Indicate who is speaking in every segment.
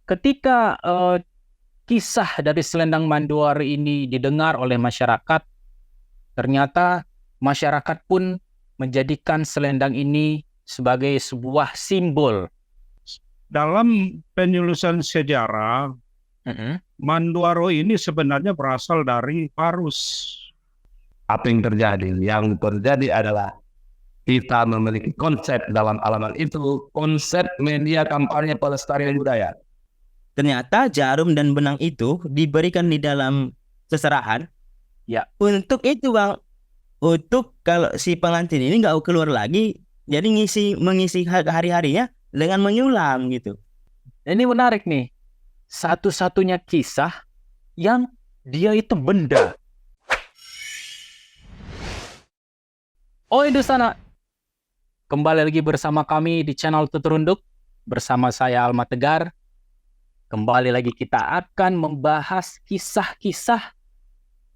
Speaker 1: ketika kisah dari Selendang Manduara ini didengar oleh masyarakat, ternyata masyarakat pun menjadikan selendang ini sebagai sebuah simbol.
Speaker 2: Dalam penyusunan sejarah, Manduaro ini sebenarnya berasal dari Parus.
Speaker 3: Apa yang terjadi? Yang terjadi adalah kita memiliki konsep dalam alaman itu, konsep media kampanye pelestarian budaya.
Speaker 4: Ternyata jarum dan benang itu diberikan di dalam seserahan.
Speaker 1: Ya.
Speaker 4: Untuk itu Bang, untuk kalau si pengantin ini nggak keluar lagi, jadi mengisi hari-harinya dengan menyulam gitu.
Speaker 1: Ini menarik nih, satu-satunya kisah yang dia itu benda. Oh itu sana. Kembali lagi bersama kami di channel Tuturunduk, bersama saya Alma Tegar. Kembali lagi kita akan membahas kisah-kisah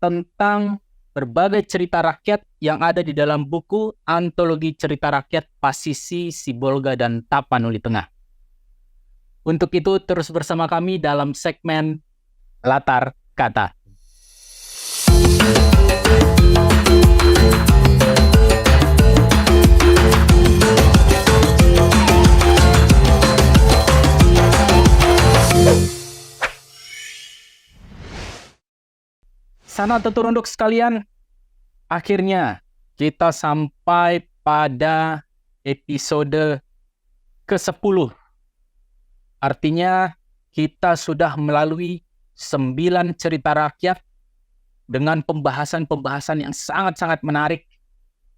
Speaker 1: tentang berbagai cerita rakyat yang ada di dalam buku Antologi Cerita Rakyat Pasisi, Sibolga, dan Tapanuli Tengah. Untuk itu terus bersama kami dalam segmen Latar Kata. Sana Tuturunduk sekalian, akhirnya kita sampai pada episode ke-10. Artinya kita sudah melalui 9 cerita rakyat dengan pembahasan-pembahasan yang sangat-sangat menarik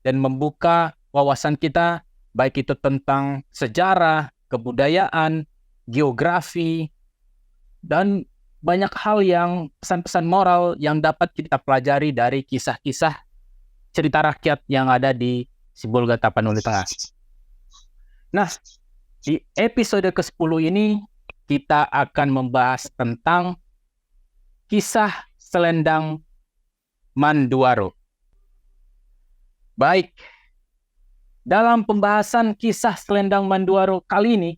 Speaker 1: dan membuka wawasan kita, baik itu tentang sejarah, kebudayaan, geografi, dan banyak hal yang pesan-pesan moral yang dapat kita pelajari dari kisah-kisah cerita rakyat yang ada di Sibolga Tapanuli Tengah. Nah, di episode ke-10 ini kita akan membahas tentang kisah Selendang Manduaro. Baik, dalam pembahasan kisah Selendang Manduaro kali ini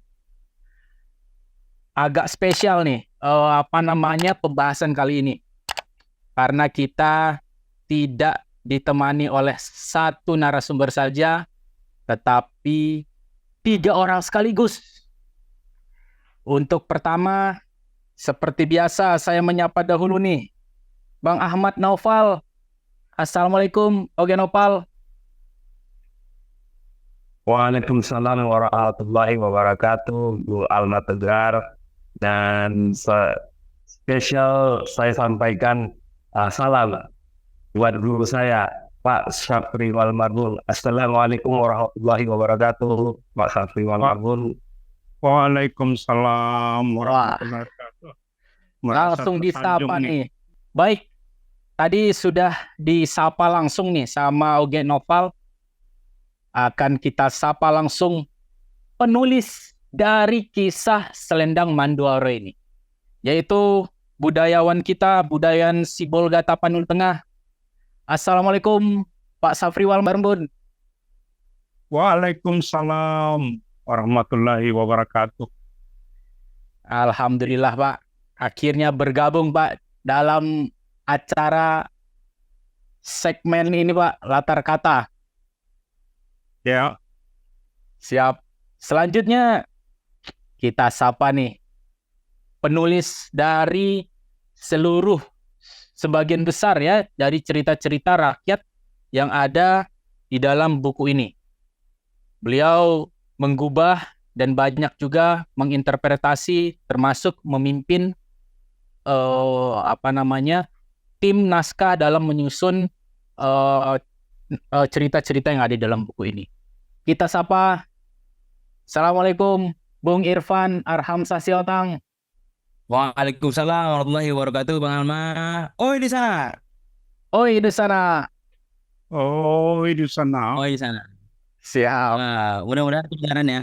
Speaker 1: agak spesial nih, pembahasan kali ini. Karena kita tidak ditemani oleh satu narasumber saja, tetapi 3 orang sekaligus. Untuk pertama, seperti biasa saya menyapa dahulu nih, Bang Ahmad Naufal. Assalamualaikum, Oge Naufal.
Speaker 3: Waalaikumsalam warahmatullahi wabarakatuh, Bu Alma Tegar. Dan spesial saya sampaikan salam buat guru saya, Pak Syafri Walmarbun. Assalamualaikum warahmatullahi wabarakatuh, Pak Syafri Walmarbun.
Speaker 2: Waalaikumsalam warahmatullahi wabarakatuh.
Speaker 1: Langsung disapa nih. Baik, tadi sudah disapa langsung nih sama Oge Naufal. Akan kita sapa langsung penulis dari kisah Selendang Manduaro ini, yaitu budayawan kita, budayawan Sibolga Tapanuli Tengah. Assalamualaikum Pak Syafri Walmarbun.
Speaker 2: Waalaikumsalam warahmatullahi wabarakatuh.
Speaker 1: Alhamdulillah Pak, akhirnya bergabung Pak dalam acara segmen ini Pak, Latar Kata.
Speaker 2: Ya.
Speaker 1: Siap. Selanjutnya kita sapa nih penulis dari sebagian besar ya dari cerita-cerita rakyat yang ada di dalam buku ini. Beliau menggubah dan banyak juga menginterpretasi, termasuk memimpin tim naskah dalam menyusun cerita-cerita yang ada di dalam buku ini. Kita sapa. Assalamualaikum Bung Irfan Arham Sasiotang.
Speaker 4: Waalaikumsalam warahmatullahi wabarakatuh, Bang Alma. Oi di sana.
Speaker 1: Oi di sana.
Speaker 2: Oh, di sana.
Speaker 4: Oi di sana.
Speaker 1: Siap.
Speaker 4: Mudah-mudahan kedengaran ya.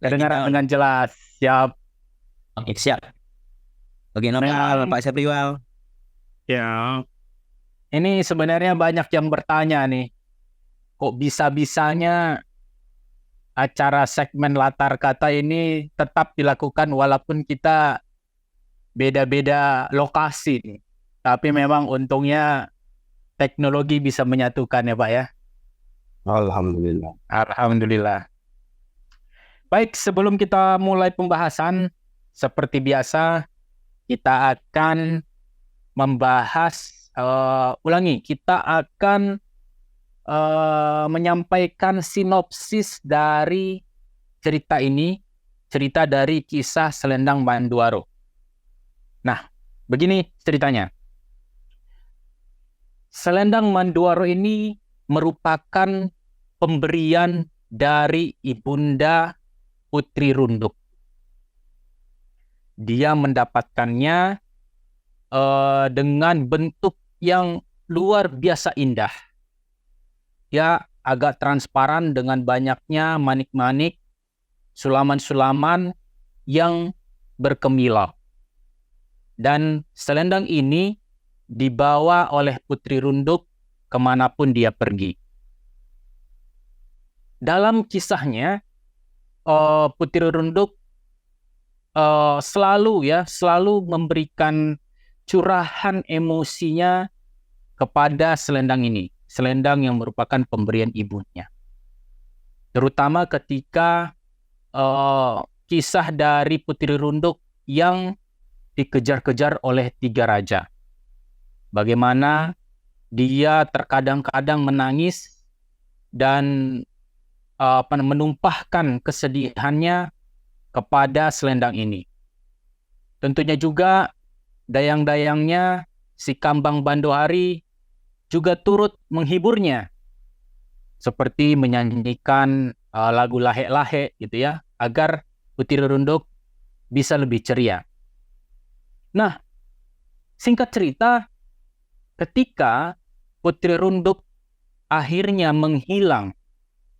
Speaker 1: Kedengaran dengan jelas. Siap.
Speaker 4: Oke, siap. Oke, Nopal, Pak Syafriwal.
Speaker 2: Ya.
Speaker 1: Ini sebenarnya banyak yang bertanya nih. Kok bisa-bisanya acara segmen latar kata ini tetap dilakukan walaupun kita beda-beda lokasi nih. Tapi memang untungnya teknologi bisa menyatukan ya Pak ya.
Speaker 3: Alhamdulillah.
Speaker 1: Alhamdulillah. Baik, sebelum kita mulai pembahasan, seperti biasa kita akan membahas, kita akan menyampaikan sinopsis dari cerita ini, cerita dari kisah Selendang Manduaro. Nah, begini ceritanya. Selendang Manduaro ini merupakan pemberian dari Ibunda Putri Runduk. Dia mendapatkannya dengan bentuk yang luar biasa indah. Ya, agak transparan dengan banyaknya manik-manik, sulaman-sulaman yang berkemilau. Dan selendang ini dibawa oleh Putri Runduk kemanapun dia pergi. Dalam kisahnya, Putri Runduk selalu memberikan curahan emosinya kepada selendang ini. Selendang yang merupakan pemberian ibunya. Terutama ketika kisah dari Putri Runduk yang dikejar-kejar oleh 3 raja. Bagaimana dia terkadang-kadang menangis dan menumpahkan kesedihannya kepada selendang ini. Tentunya juga dayang-dayangnya si Kambang Bandohari juga turut menghiburnya, seperti menyanyikan lagu lahek-lahek gitu ya, agar Putri Runduk bisa lebih ceria. Nah, singkat cerita, ketika Putri Runduk akhirnya menghilang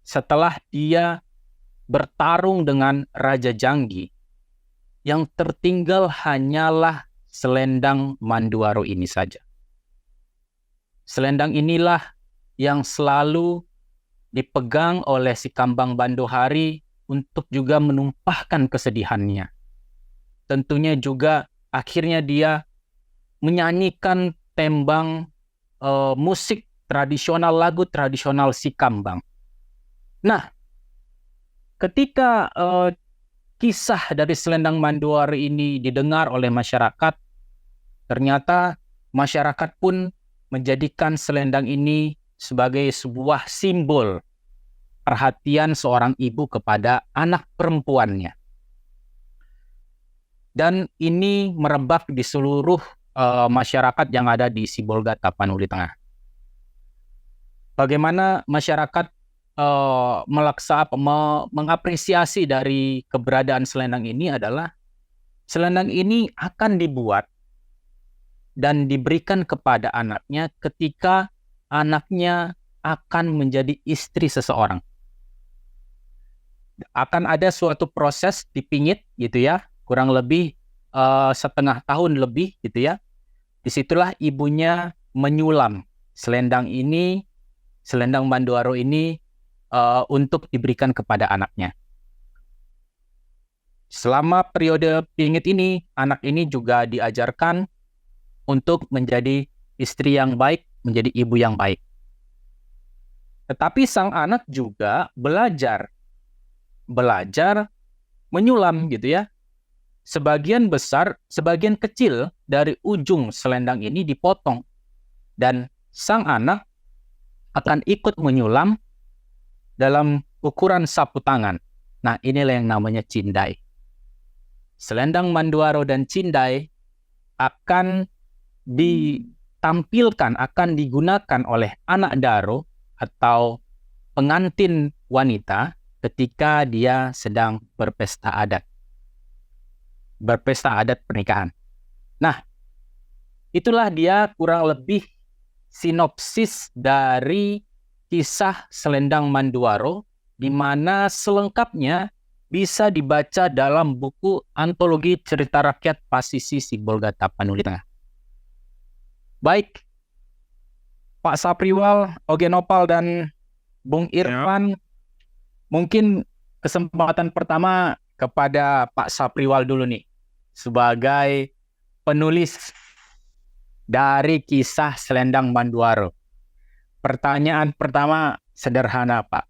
Speaker 1: setelah dia bertarung dengan Raja Janggi, yang tertinggal hanyalah selendang Manduaro ini saja. Selendang inilah yang selalu dipegang oleh si Kambang Bandohari untuk juga menumpahkan kesedihannya. Tentunya juga akhirnya dia menyanyikan tembang musik tradisional, lagu tradisional si Kambang. Nah, ketika kisah dari selendang Manduaro ini didengar oleh masyarakat, ternyata masyarakat pun menjadikan selendang ini sebagai sebuah simbol perhatian seorang ibu kepada anak perempuannya. Dan ini merebak di seluruh masyarakat yang ada di Sibolga Tapanuli Tengah. Bagaimana masyarakat mengapresiasi dari keberadaan selendang ini adalah selendang ini akan dibuat dan diberikan kepada anaknya ketika anaknya akan menjadi istri seseorang. Akan ada suatu proses dipingit gitu ya, kurang lebih setengah tahun lebih gitu ya. Disitulah ibunya menyulam selendang ini, selendang Manduaro ini untuk diberikan kepada anaknya. Selama periode pingit ini, anak ini juga diajarkan untuk menjadi istri yang baik, menjadi ibu yang baik. Tetapi sang anak juga belajar menyulam gitu ya. Sebagian kecil dari ujung selendang ini dipotong dan sang anak akan ikut menyulam dalam ukuran sapu tangan. Nah, inilah yang namanya cindai. Selendang Manduaro dan cindai akan ditampilkan, akan digunakan oleh anak daro atau pengantin wanita ketika dia sedang berpesta adat pernikahan. Nah, itulah dia kurang lebih sinopsis dari kisah Selendang Manduaro, di mana selengkapnya bisa dibaca dalam buku antologi cerita rakyat Pasisi Sibolga Tapanuli Tengah. Baik, Pak Sapriwal, Ogenopal, dan Bung Irfan, mungkin kesempatan pertama kepada Pak Sapriwal dulu nih, sebagai penulis dari kisah Selendang Manduaro. Pertanyaan pertama sederhana, Pak.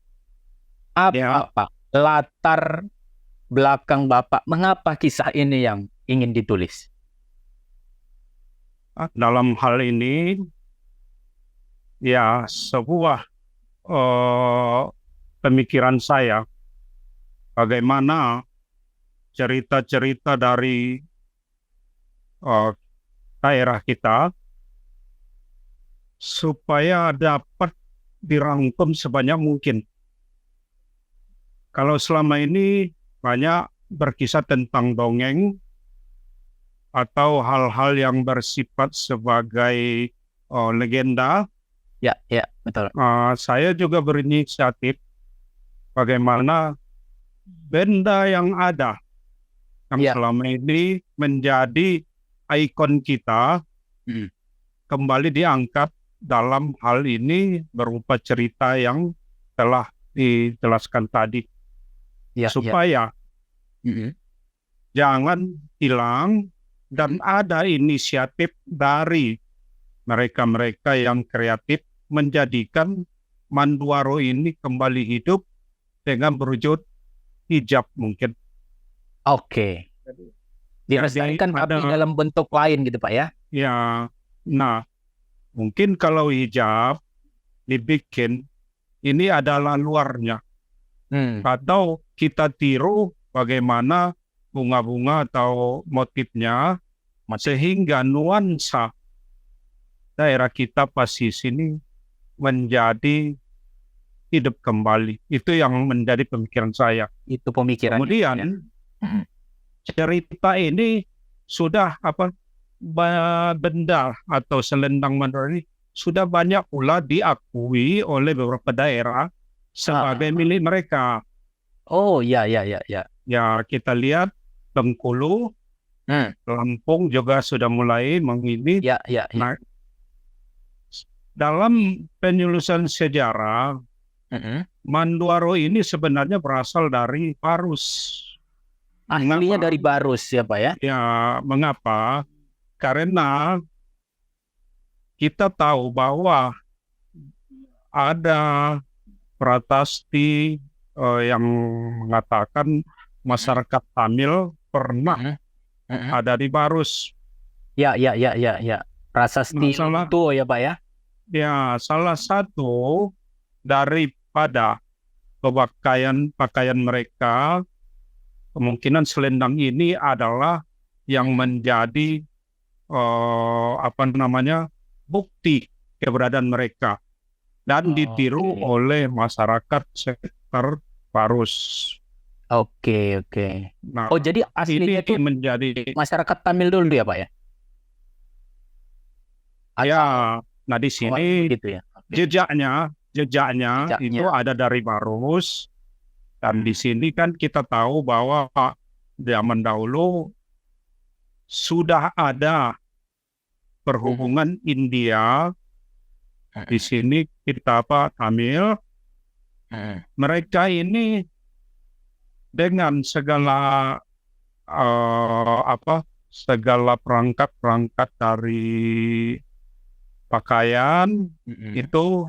Speaker 1: Apa,
Speaker 2: Ya.
Speaker 1: Pak, latar belakang Bapak, mengapa kisah ini yang ingin ditulis?
Speaker 2: Dalam hal ini, ya sebuah pemikiran saya bagaimana cerita-cerita dari daerah kita supaya dapat dirangkum sebanyak mungkin. Kalau selama ini banyak berkisah tentang dongeng atau hal-hal yang bersifat sebagai legenda,
Speaker 1: Ya, betul.
Speaker 2: saya juga berinisiatif bagaimana benda yang ada yang
Speaker 1: Ya.
Speaker 2: selama ini menjadi ikon kita kembali diangkat dalam hal ini berupa cerita yang telah dijelaskan tadi,
Speaker 1: Ya,
Speaker 2: supaya jangan hilang dan ada inisiatif dari mereka-mereka yang kreatif menjadikan Manduaro ini kembali hidup dengan berwujud hijab mungkin.
Speaker 1: Oke. Dilestarikan
Speaker 2: Jadi
Speaker 1: tapi dalam bentuk lain gitu, Pak ya?
Speaker 2: Ya, nah mungkin kalau hijab dibikin ini adalah luarnya, atau kita tiru bagaimana bunga-bunga atau motifnya sehingga nuansa daerah kita Pasis ini menjadi hidup kembali. Itu yang menjadi pemikiran saya.
Speaker 1: Itu pemikiran.
Speaker 2: Kemudian cerita ini sudah benda atau selendang Manduaro ini sudah banyak pula diakui oleh beberapa daerah sebagai milik mereka.
Speaker 1: Oh, ya.
Speaker 2: Ya, kita lihat Bengkulu, Lampung juga sudah mulai mengini.
Speaker 1: Ya.
Speaker 2: Nah, dalam penyusunan sejarah, Manduaro ini sebenarnya berasal dari Parus.
Speaker 1: Aslinya dari Barus ya, Pak ya?
Speaker 2: Ya, mengapa? Karena kita tahu bahwa ada prasasti yang mengatakan masyarakat Tamil pernah ada di Barus.
Speaker 1: Ya. Prasasti itu ya, Pak ya?
Speaker 2: Ya, salah satu daripada pakaian mereka, kemungkinan selendang ini adalah yang menjadi bukti keberadaan mereka dan ditiru oleh masyarakat sekitar Parus.
Speaker 1: Oke.
Speaker 2: Nah,
Speaker 1: Jadi aslinya itu
Speaker 2: menjadi
Speaker 1: masyarakat Tamil dulu ya, Pak ya?
Speaker 2: Ya, nah di sini
Speaker 1: gitu ya.
Speaker 2: jejaknya itu ada dari Parus, dan di sini kan kita tahu bahwa zaman dahulu sudah ada perhubungan India di sini kita Tamil. Mereka ini dengan segala segala perangkat dari pakaian itu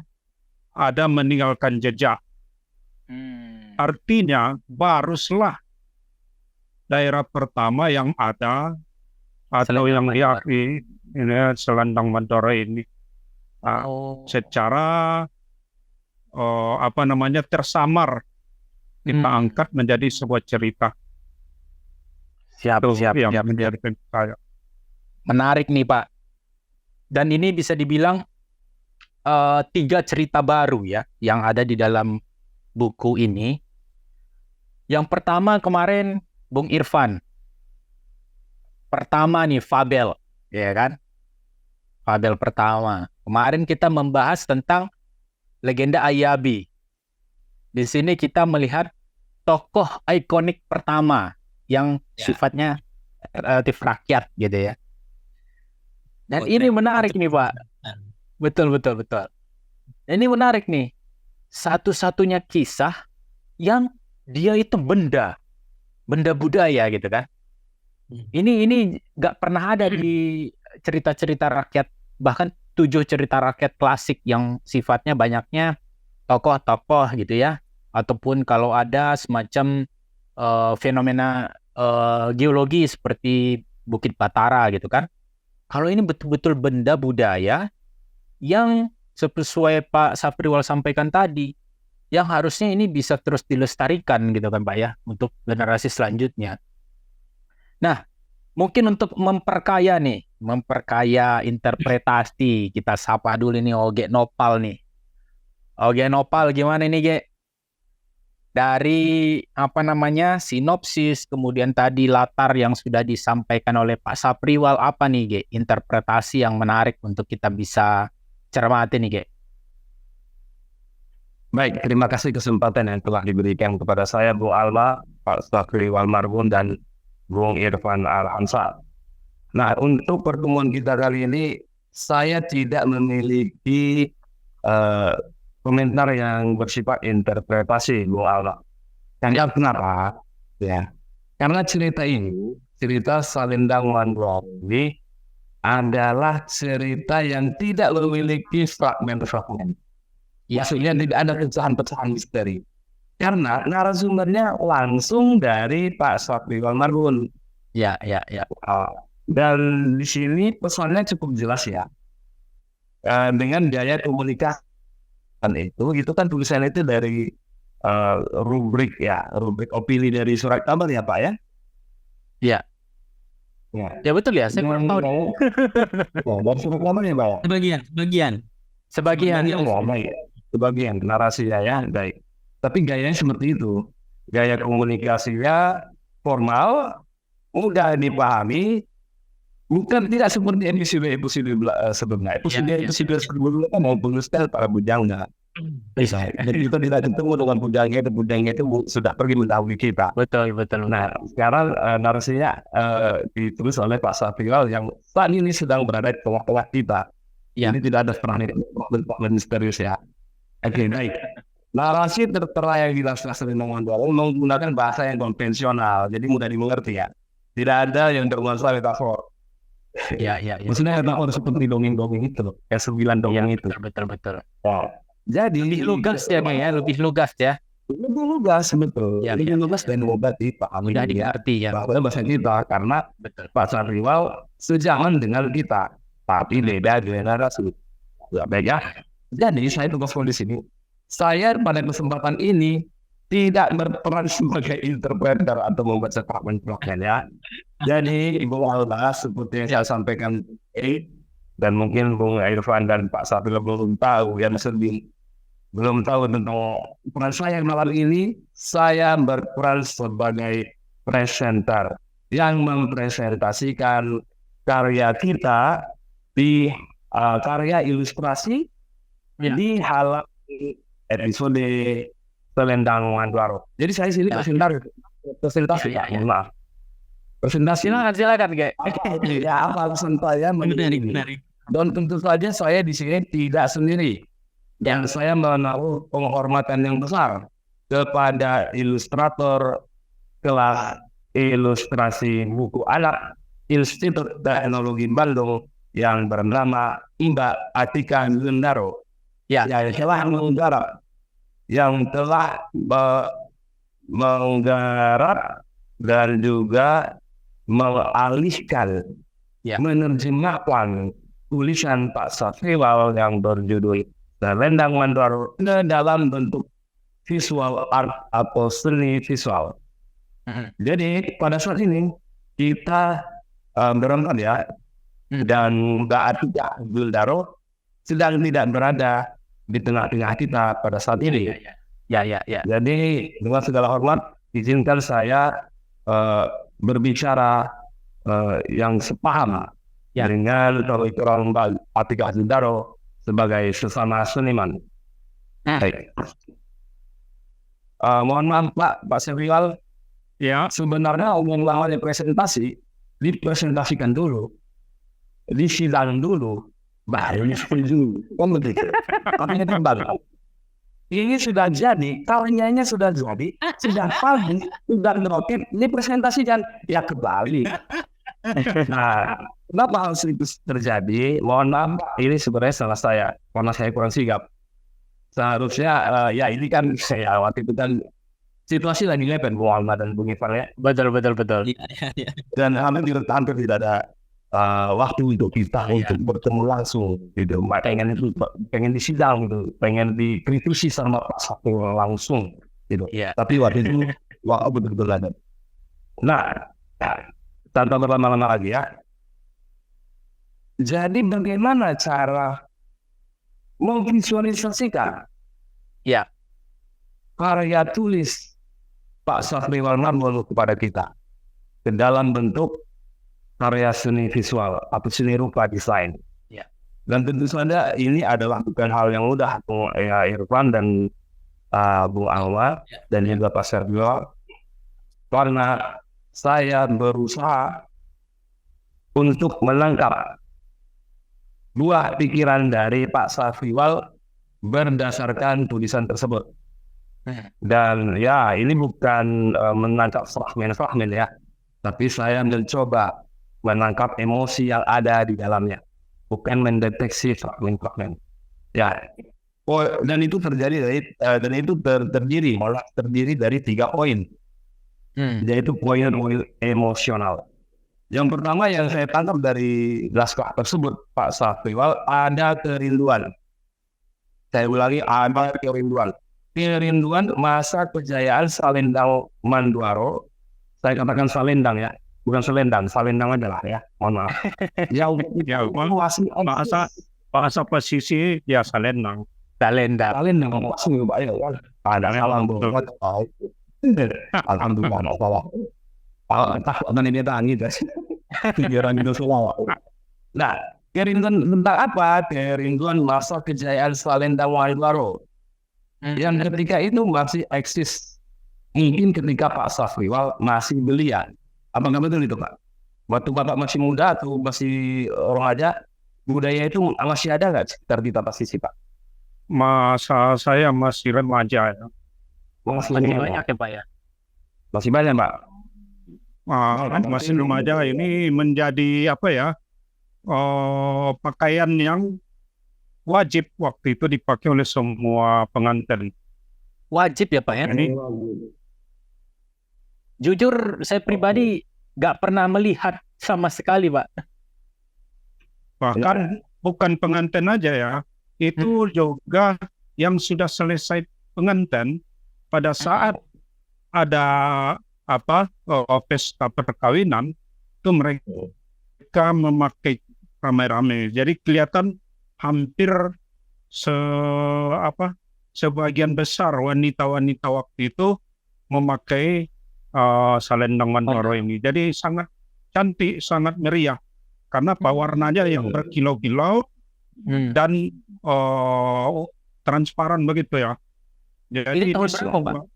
Speaker 2: ada meninggalkan jejak. Artinya Baruslah daerah pertama yang ada atau yang diakui ini selendang Manduaro ini. Secara tersamar kita angkat menjadi sebuah cerita.
Speaker 1: Siap.
Speaker 2: Menjadi saya.
Speaker 1: Menarik nih, Pak. Dan ini bisa dibilang 3 cerita baru ya yang ada di dalam buku ini. Yang pertama kemarin Bung Irfan. Pertama nih Fabel, ya kan? Fabel pertama. Kemarin kita membahas tentang legenda Ayabi. Di sini kita melihat tokoh ikonik pertama yang sifatnya relatif rakyat gitu ya. Dan ini menarik nih, Pak. Betul. Ini menarik nih. Satu-satunya kisah yang dia itu benda budaya gitu kan. Ini nggak pernah ada di cerita-cerita rakyat, bahkan 7 cerita rakyat klasik yang sifatnya banyaknya tokoh-tokoh gitu ya, ataupun kalau ada semacam fenomena geologi seperti Bukit Batara gitu kan. Kalau ini betul-betul benda budaya yang sesuai Pak Sapriwal sampaikan tadi, yang harusnya ini bisa terus dilestarikan gitu kan Pak ya, untuk generasi selanjutnya. Nah, mungkin untuk memperkaya interpretasi, kita sapa dulu nih Oge Nopal nih. Oge Nopal gimana nih Ge? Dari sinopsis, kemudian tadi latar yang sudah disampaikan oleh Pak Sapriwal, apa nih Ge? Interpretasi yang menarik untuk kita bisa cermati nih Ge.
Speaker 3: Baik, terima kasih kesempatan yang telah diberikan kepada saya, Bu Alma, Pak Sapriwal Marbun, dan Bung Irfan Al-Ansar. Nah, untuk pertemuan kita kali ini, saya tidak memiliki komentar yang bersifat interpretasi, Bung Alma. Kenapa? Ya, karena cerita Salendang Mandor ini adalah cerita yang tidak memiliki fragmen-fragmen. Maksudnya tidak ada pecahan-pecahan misteri. Karena narasumbernya langsung dari Pak Sapriwal Marbun.
Speaker 1: Ya.
Speaker 3: Dan di sini pesannya cukup jelas ya. Dengan gaya komunikasi itu kan tulisan itu dari rubrik opini dari surat kabar ya Pak ya.
Speaker 1: Ya betul ya, saya kurang tahu.
Speaker 3: Dari surat kabar ya Pak.
Speaker 1: Sebagian.
Speaker 3: Sebagian narasinya ya, baik. Tapi gayanya seperti itu. Gaya komunikasinya formal, mudah dipahami, bukan tidak seperti episode sebelumnya. Episode sebelumnya kan mau style para bujangnya. Jadi kita tidak ketemu dengan bujangnya itu sudah pergi mendahului kita.
Speaker 1: Betul.
Speaker 3: Nah, sekarang narasinya ditulis oleh Pak Sapriwal yang saat ini sedang berada di tengah-tengah kita.
Speaker 1: Ya.
Speaker 3: Ini tidak ada fragmen misterius ya. Oke, baik. Narasi tertera yang jelas-jelas menggunakan bahasa yang konvensional, jadi mudah dimengerti ya. Tidak ada yang bernuansa metafor.
Speaker 1: Ya.
Speaker 3: Maksudnya metafor seperti dongeng-dongeng itu, kayak 9 dongeng itu.
Speaker 1: Betul.
Speaker 3: Wow. Jadi
Speaker 1: Lebih lugas ya, lebih lugas ya.
Speaker 3: Lebih lugas, betul.
Speaker 1: Ya,
Speaker 3: lebih lugas dan mudah dipahami.
Speaker 1: Mudah dimengerti ya.
Speaker 3: Bahwa bahasa kita, karena
Speaker 1: Betul.
Speaker 3: Pak Sapriwal sejaman dengan kita, tapi beda dengan narasi. Ya, baik ya. Jadi saya tugas di sini. Saya pada kesempatan ini tidak berperan sebagai interpreter atau membaca fragmen-fragmen ya. Jadi Ibu Alba seperti yang saya sampaikan dan mungkin Bung Irfan dan Pak Sapriwal belum tahu belum tahu tentang peran saya malam ini. Saya berperan sebagai presenter yang mempresentasikan karya kita di karya ilustrasi di halaman episode Selendang Mandor. Jadi saya sini presentasi. Maaf. Presentasi
Speaker 1: Silakan Ge.
Speaker 3: ya apa alasan saya menarik. Dan tentu saja saya di sini tidak sendiri. Dan saya menaruh penghormatan yang besar kepada ilustrator kelas ilustrasi buku anak Institut Teknologi Bandung yang bernama Mbak Atika Gundaro. Yang telah menggarap dan juga mengalihkan menerjemahkan tulisan Pak Sapriwal yang berjudul Selendang Mandor dalam bentuk visual art atau seni visual. Jadi pada saat ini kita berempat ya, dan Mbak Atika Gundaro sedang tidak berada di tengah-tengah kita pada saat ini.
Speaker 1: Ya.
Speaker 3: Jadi dengan segala hormat, izinkan saya berbicara yang sepaham dengan orang Mbak Atika Gundaro sebagai sesama seniman. Baik. Mohon maaf Pak Sapriwal.
Speaker 2: Ya,
Speaker 3: Sebenarnya umum awalnya presentasi dipresentasikan dulu, disidang dulu, baru setuju. Tapi ini tembak. ini sudah jadi, karyanya sudah jadi, sudah paling, sudah ngeroket, ini presentasi dan ya kembali. Nah, kenapa hal itu terjadi? Mohon maaf, ini sebenarnya salah saya, karena saya kurang sigap. Seharusnya ya ini kan saya waktu itu kan situasi lagi ngepet Muhammad dan Bung Ivan ya.
Speaker 1: Betul.
Speaker 4: Iya, iya, iya.
Speaker 3: Dan hampir tidak ada waktu untuk kita untuk bertemu langsung gitu. Pengen disidang gitu, pengen dikritisi sama Pak Satu langsung gitu.
Speaker 1: Iya.
Speaker 3: Tapi waktu itu betul-betul ada. Nah, tanpa berlama-lama lagi ya. Jadi bagaimana cara memvisualisasikan
Speaker 1: Iya.
Speaker 3: karya tulis Pak Satriwan Marmolo kepada kita ke dalam bentuk karya seni visual atau seni rupa desain.
Speaker 1: Ya.
Speaker 3: Dan tentu saja ini adalah bukan hal yang mudah Bung Irfan dan Bung Alma dan juga Pak Sergio, karena saya berusaha untuk melengkap buah pikiran dari Pak Satriwal berdasarkan tulisan tersebut. Dan ya ini bukan menangkap fragmen-fragmen ya, tapi saya mencoba menangkap emosi yang ada di dalamnya, bukan mendeteksi fragmen-fragmen. Ya, dan itu terdiri dari 3 poin, yaitu poin-poin emosional. Yang pertama yang saya tangkap dari naskah tersebut, Pak Satriwal, ada kerinduan. Saya ulangi, ada kerinduan. Kerinduan masa kejayaan Salendang Manduaro. Saya katakan Salendang ya, bukan Selendang. Salendang adalah ya, mohon maaf.
Speaker 2: Ya, bahasa pesisir ya Salendang.
Speaker 1: Salendang.
Speaker 3: Langsung ya, ada salam bro. Alhamdulillah. Takut nanti dia tangi guys. Pikiran itu semua. Nah, kerinduan tentang apa? Kerinduan masa kejayaan Salendang Manduaro. Yang ketika itu masih eksis. Mungkin ketika Pak Satriwal masih belia. Apakah betul itu Pak? Waktu Bapak masih muda atau masih remaja, budaya itu masih ada nggak sekitar di Tapas Sisi Pak?
Speaker 2: Masa saya masih remaja ya.
Speaker 3: Masih
Speaker 1: Banyak ya Pak ya.
Speaker 3: Masih banyak Pak.
Speaker 2: Masih remaja ini menjadi apa ya? Pakaian yang wajib waktu itu dipakai oleh semua pengantin.
Speaker 1: Wajib ya Pak ya.
Speaker 2: Ini
Speaker 1: Jujur saya pribadi nggak pernah melihat sama sekali Pak.
Speaker 2: bahkan bukan pengantin aja ya, itu juga yang sudah selesai pengantin pada saat ada pesta perkawinan itu mereka memakai ramai-ramai. Jadi kelihatan hampir sebagian besar wanita-wanita waktu itu memakai Salendang Manduaro ini. Jadi sangat cantik, sangat meriah karena warnanya yang berkilau-kilau dan transparan begitu ya. Jadi
Speaker 1: Ini tahun berapa Pak?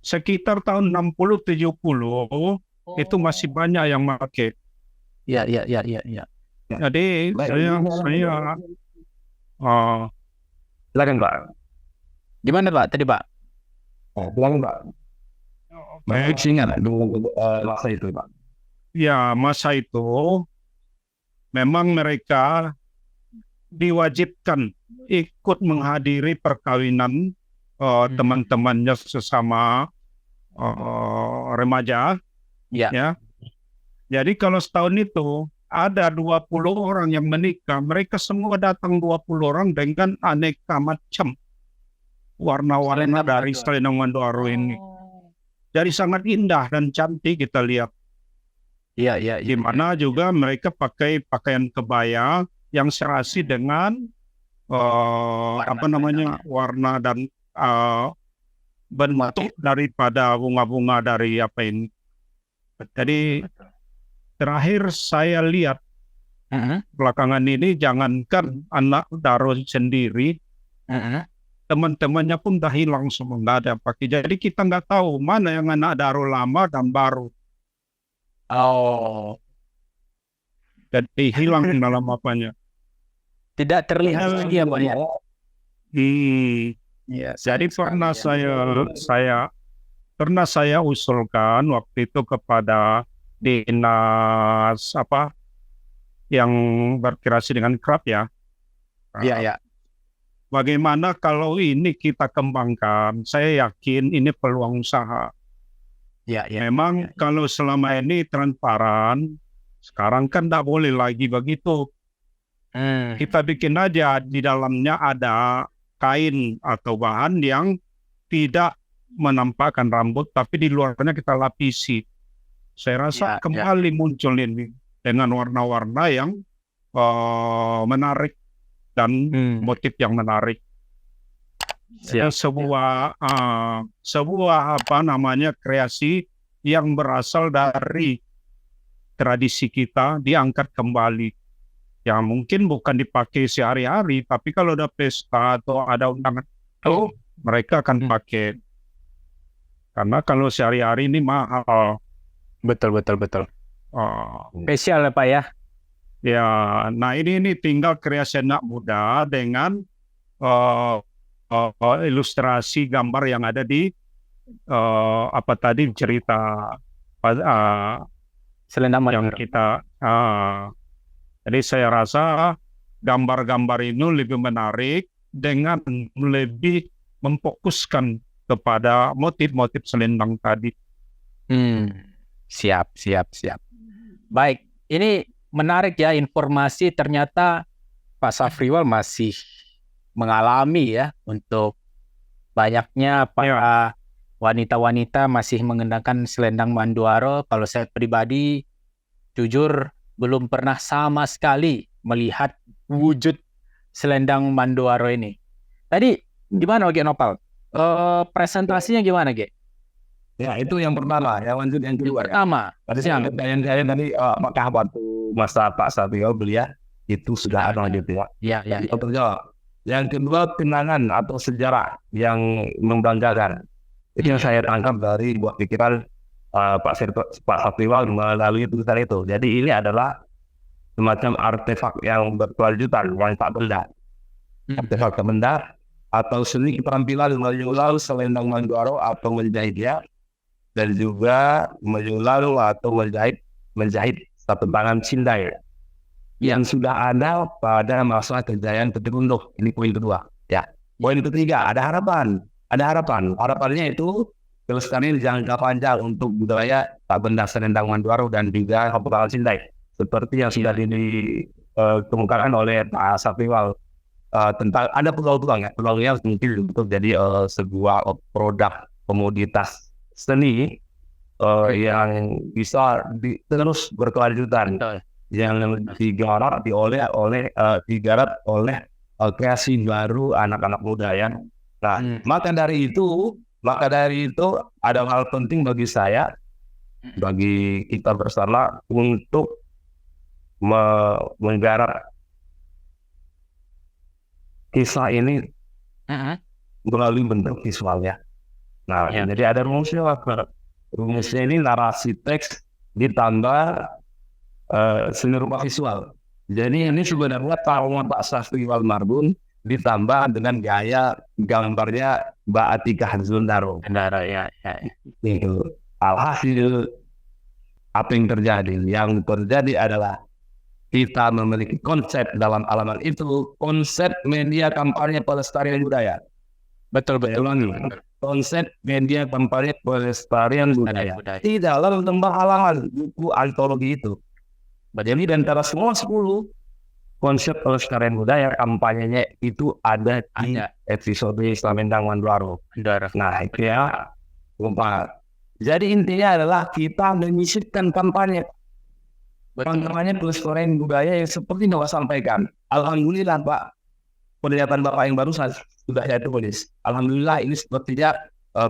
Speaker 2: sekitar tahun 60-70 itu masih banyak yang pakai.
Speaker 1: Iya.
Speaker 2: Jadi saya
Speaker 3: Silakan Pak.
Speaker 1: Gimana Pak tadi Pak?
Speaker 3: Silakan Pak. Baik, ingat masa itu Pak.
Speaker 2: ya masa itu memang mereka diwajibkan ikut menghadiri perkawinan teman-temannya sesama remaja.
Speaker 1: Ya.
Speaker 2: Jadi kalau setahun itu ada 20 orang yang menikah, mereka semua datang 20 orang dengan aneka macam warna-warna dari Salendang Manduaro ini. Jadi sangat indah dan cantik kita lihat.
Speaker 1: Iya.
Speaker 2: Di mana juga mereka pakai pakaian kebaya yang serasi dengan warna dan bentuk daripada bunga-bunga dari apa ini. Jadi terakhir saya lihat belakangan ini, jangankan anak Daro sendiri, teman-temannya pun dah hilang semua, nggak ada pakai. Jadi kita nggak tahu mana yang anak Daro lama dan baru.
Speaker 1: Oh,
Speaker 2: Jadi hilang dalam apanya.
Speaker 1: tidak terlihat lagi ya Pak ya. Iya.
Speaker 2: Jadi pernah saya usulkan waktu itu kepada dinas apa yang berkreasi dengan craft ya.
Speaker 1: Iya, iya.
Speaker 2: Bagaimana kalau ini kita kembangkan? Saya yakin ini peluang usaha.
Speaker 1: Iya, iya.
Speaker 2: Memang kalau selama ini transparan, sekarang kan tidak boleh lagi begitu. Kita bikin aja di dalamnya ada kain atau bahan yang tidak menampakkan rambut, tapi di luarnya kita lapisi. Saya rasa kembali muncul ini dengan warna-warna yang menarik dan motif yang menarik. Sebuah apa namanya kreasi yang berasal dari tradisi kita diangkat kembali. Ya mungkin bukan dipakai sehari-hari, tapi kalau ada pesta atau ada undangan, mereka akan pakai. Karena kalau sehari-hari ini mahal.
Speaker 1: Betul. Spesial ya Pak ya.
Speaker 2: Ya, nah ini tinggal kreasi anak muda dengan ilustrasi gambar yang ada di apa tadi cerita
Speaker 1: Selendang
Speaker 2: yang
Speaker 1: Madura.
Speaker 2: kita. Jadi saya rasa gambar-gambar ini lebih menarik dengan lebih memfokuskan kepada motif-motif selendang tadi.
Speaker 1: Siap. Baik, ini menarik ya informasi, ternyata Pak Safriwal masih mengalami ya untuk banyaknya para wanita-wanita masih mengenakan selendang Manduaro. Kalau saya pribadi jujur belum pernah sama sekali melihat wujud selendang Manduaro ini. Tadi gimana Ge Nopal? Presentasinya gimana Ge?
Speaker 3: Ya itu yang pertama, yang lanjut yang kedua.
Speaker 1: Pertama,
Speaker 3: Tadi saya tadi apakah waktu masa Pak Satrio belia itu sudah ada gitu ya?
Speaker 1: Ya.
Speaker 3: Itu terjawab. Yang kedua kenangan atau sejarah yang membanggakan. Itu yang saya tangkap dari buat pikiran Pak Satrio melalui tulisan itu. Jadi ini adalah semacam artefak yang berkelanjutan, yang tak benda. Artefak tak benda atau seni keterampilan menyulam selendang Manduaro atau menjahitnya. Dan juga menyulam atau menjahit satu tangan cindai yang sudah ada pada masa kejayaan Tetrunduk. Ini poin kedua. Ya. Poin ketiga, ada harapan. Harapannya itu kelestarian jangka panjang untuk budaya tak benda selendang Manduaro dan juga satu tangan cindai. Seperti yang sudah dikemukakan oleh Pak Safriwal tentang ada peluang-peluang ya. Peluangnya mungkin untuk jadi sebuah produk komoditas seni yang bisa terus berkelanjutan, yang digarap oleh kreasi baru anak-anak muda ya. Nah, maka dari itu ada hal penting bagi saya, bagi kita bersama untuk menggarap kisah ini melalui bentuk visualnya. Nah, jadi ada rumusnya. Rumusnya ini narasi teks ditambah seni rupa visual. Jadi ini sebenarnya taruhan Pak Safriwal Marbun ditambah dengan gaya gambarnya Mbak Atika Hazundaro.
Speaker 1: Ya.
Speaker 3: Itu. Alhasil apa yang terjadi? Yang terjadi adalah kita memiliki konsep dalam halaman itu, konsep media kampanye pelestarian budaya. Betul. Konsep media kampanye pelestarian budaya di dalam lembar halaman buku antologi itu. Jadi di antara semua 10 konsep pelestarian budaya kampanyenya itu ada di episode Selendang Manduaro. Nah itu ya. Jadi intinya adalah kita menyisipkan kampanye pelestarian budaya yang seperti Bapak sampaikan. Alhamdulillah Pak, pernyataan Bapak yang barusan sudah saya tulis. Alhamdulillah ini sepertinya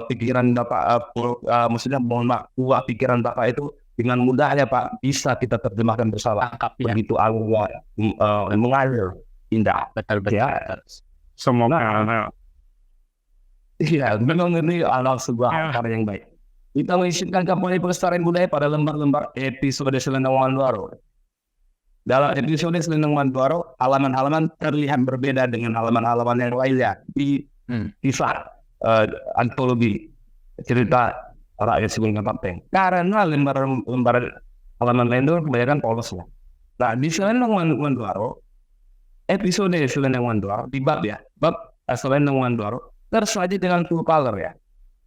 Speaker 3: pikiran Bapak, maksudnya mohon maaf, pikiran Bapak itu dengan mudahnya Pak bisa kita terjemahkan bersama. Begitu mengalir indah. Betul.
Speaker 2: Semoga.
Speaker 3: Iya, memang ini adalah sebuah karya yang baik. Kita mengisipkan kampanye pelestarian budaya pada lembar-lembar episode Selendang Manduaro. Dalam episode Selendang Manduaro, halaman-halaman terlihat berbeda dengan halaman-halaman yang lainnya. Di kisah antologi cerita rakyat sebelum Kapten. Karena lembaran halaman lain itu kebanyakan polosnya. Nah, di Selendang Mandwaro, episode Selendang Mandwaro, di bab Selendang Mandwaro, tersaji dengan full color ya.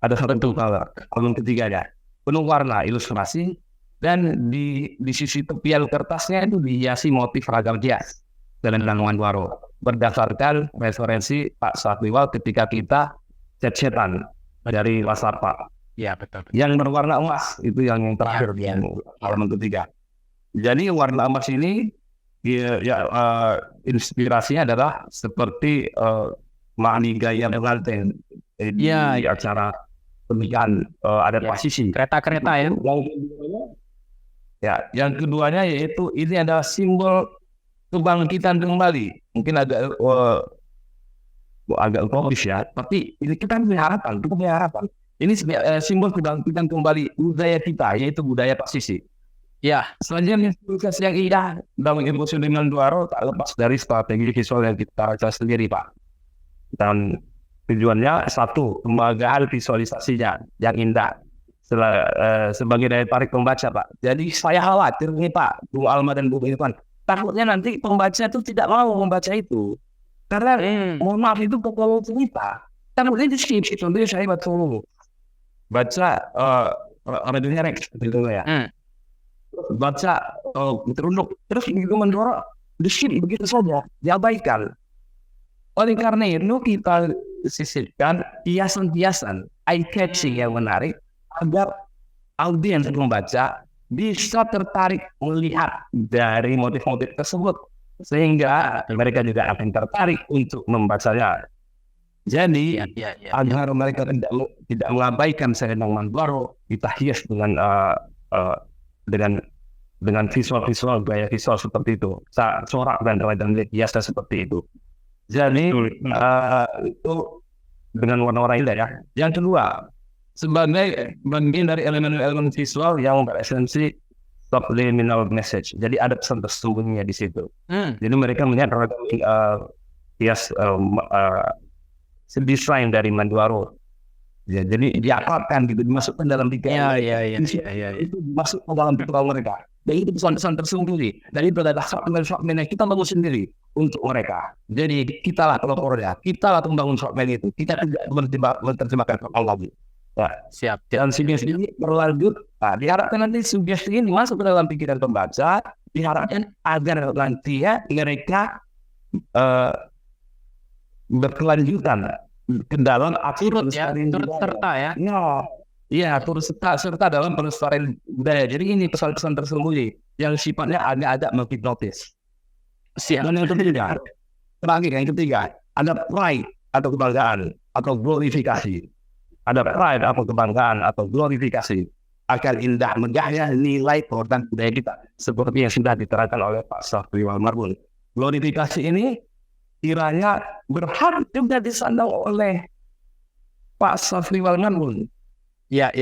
Speaker 3: Ada satu color, album ketiganya. Penuh warna, ilustrasi, dan di sisi tepian kertasnya itu dihiasi motif ragam jas. Selendang Mandwaro. Berdasarkan referensi Pak Satriwal ketika kita chat-chatan dari WhatsApp Pak.
Speaker 1: Ya, betul.
Speaker 3: Yang berwarna emas itu yang terakhir di halaman ketiga. Jadi warna emas ini inspirasinya adalah seperti Mani Gaya pengantin di acara pernikahan adat Pasisi.
Speaker 1: Kereta-kereta ya.
Speaker 3: Yang keduanya yaitu ini adalah simbol kebangkitan kembali. Mungkin agak utopis ya, tapi ini kita punya harapan. Ini simbol kebangkitan kembali budaya kita, yaitu budaya Pasisi. Ya, selanjutnya proses yang indah dalam episode Mandwaro tak lepas dari strategi visual yang kita cari sendiri, Pak. Dan tujuannya satu, pembagian visualisasinya yang indah sebagai daya tarik pembaca, Pak. Jadi saya khawatir nih, Pak, Bu Alma dan Bu Irfan, takutnya nanti pembaca itu tidak mau membaca itu. Karena mohon maaf itu pokok cerita. Karena boleh di skip, contohnya saya baca Radionya Rex gitu ya. Baca terunduk terus gitu Mandwaro di skip begitu saja, diabaikan. Oleh karena itu kita sisipkan hiasan-hiasan eye-catching yang menarik agar audiens membaca bisa tertarik melihat dari motif-motif tersebut sehingga mereka juga akan tertarik untuk membacanya. Jadi agar mereka tidak mengabaikan Selendang Mandwaro, kita hias dengan visual gaya visual seperti itu, corak dan hiasnya seperti itu. Jadi itu dengan warna-warna indah ya. Yang kedua, sebagai bagian dari elemen-elemen visual yang beresensi subliminal message. Jadi ada pesan tersembunyi di situ. Jadi mereka melihat hias desain dari Mandwaro. Ya, jadi diakalkan gitu, dimasukkan dalam pikiran. Itu masuk ke dalam pikiran mereka. Dan itu pesan-pesan tersembunyi. Dari shortman kita bangun sendiri untuk mereka. Jadi kita lah pelopornya, kita lah membangun shortman itu. Kita tidak menerjemahkan ke lagi. Nah, siap. Dan sugesti ini berlanjut. Nah, diharapkan nanti sugesti ini masuk ke dalam pikiran pembaca. Diharapkan agar nanti mereka berkelanjutan ke dalam turut serta ya. Iya, turut serta dalam pelestarian budaya. Jadi ini pesan-pesan tersembunyi yang sifatnya agak menghipnotis. Dan yang ketiga, yang ketiga, ada pride atau kebanggaan atau glorifikasi. Ada pride atau kebanggaan atau glorifikasi akan indah megahnya nilai dan budaya kita seperti yang sudah diterangkan oleh Pak Satriwal Marbun. Glorifikasi ini kiranya berhak juga disandang oleh Pak Satriwal Marbun. Ya.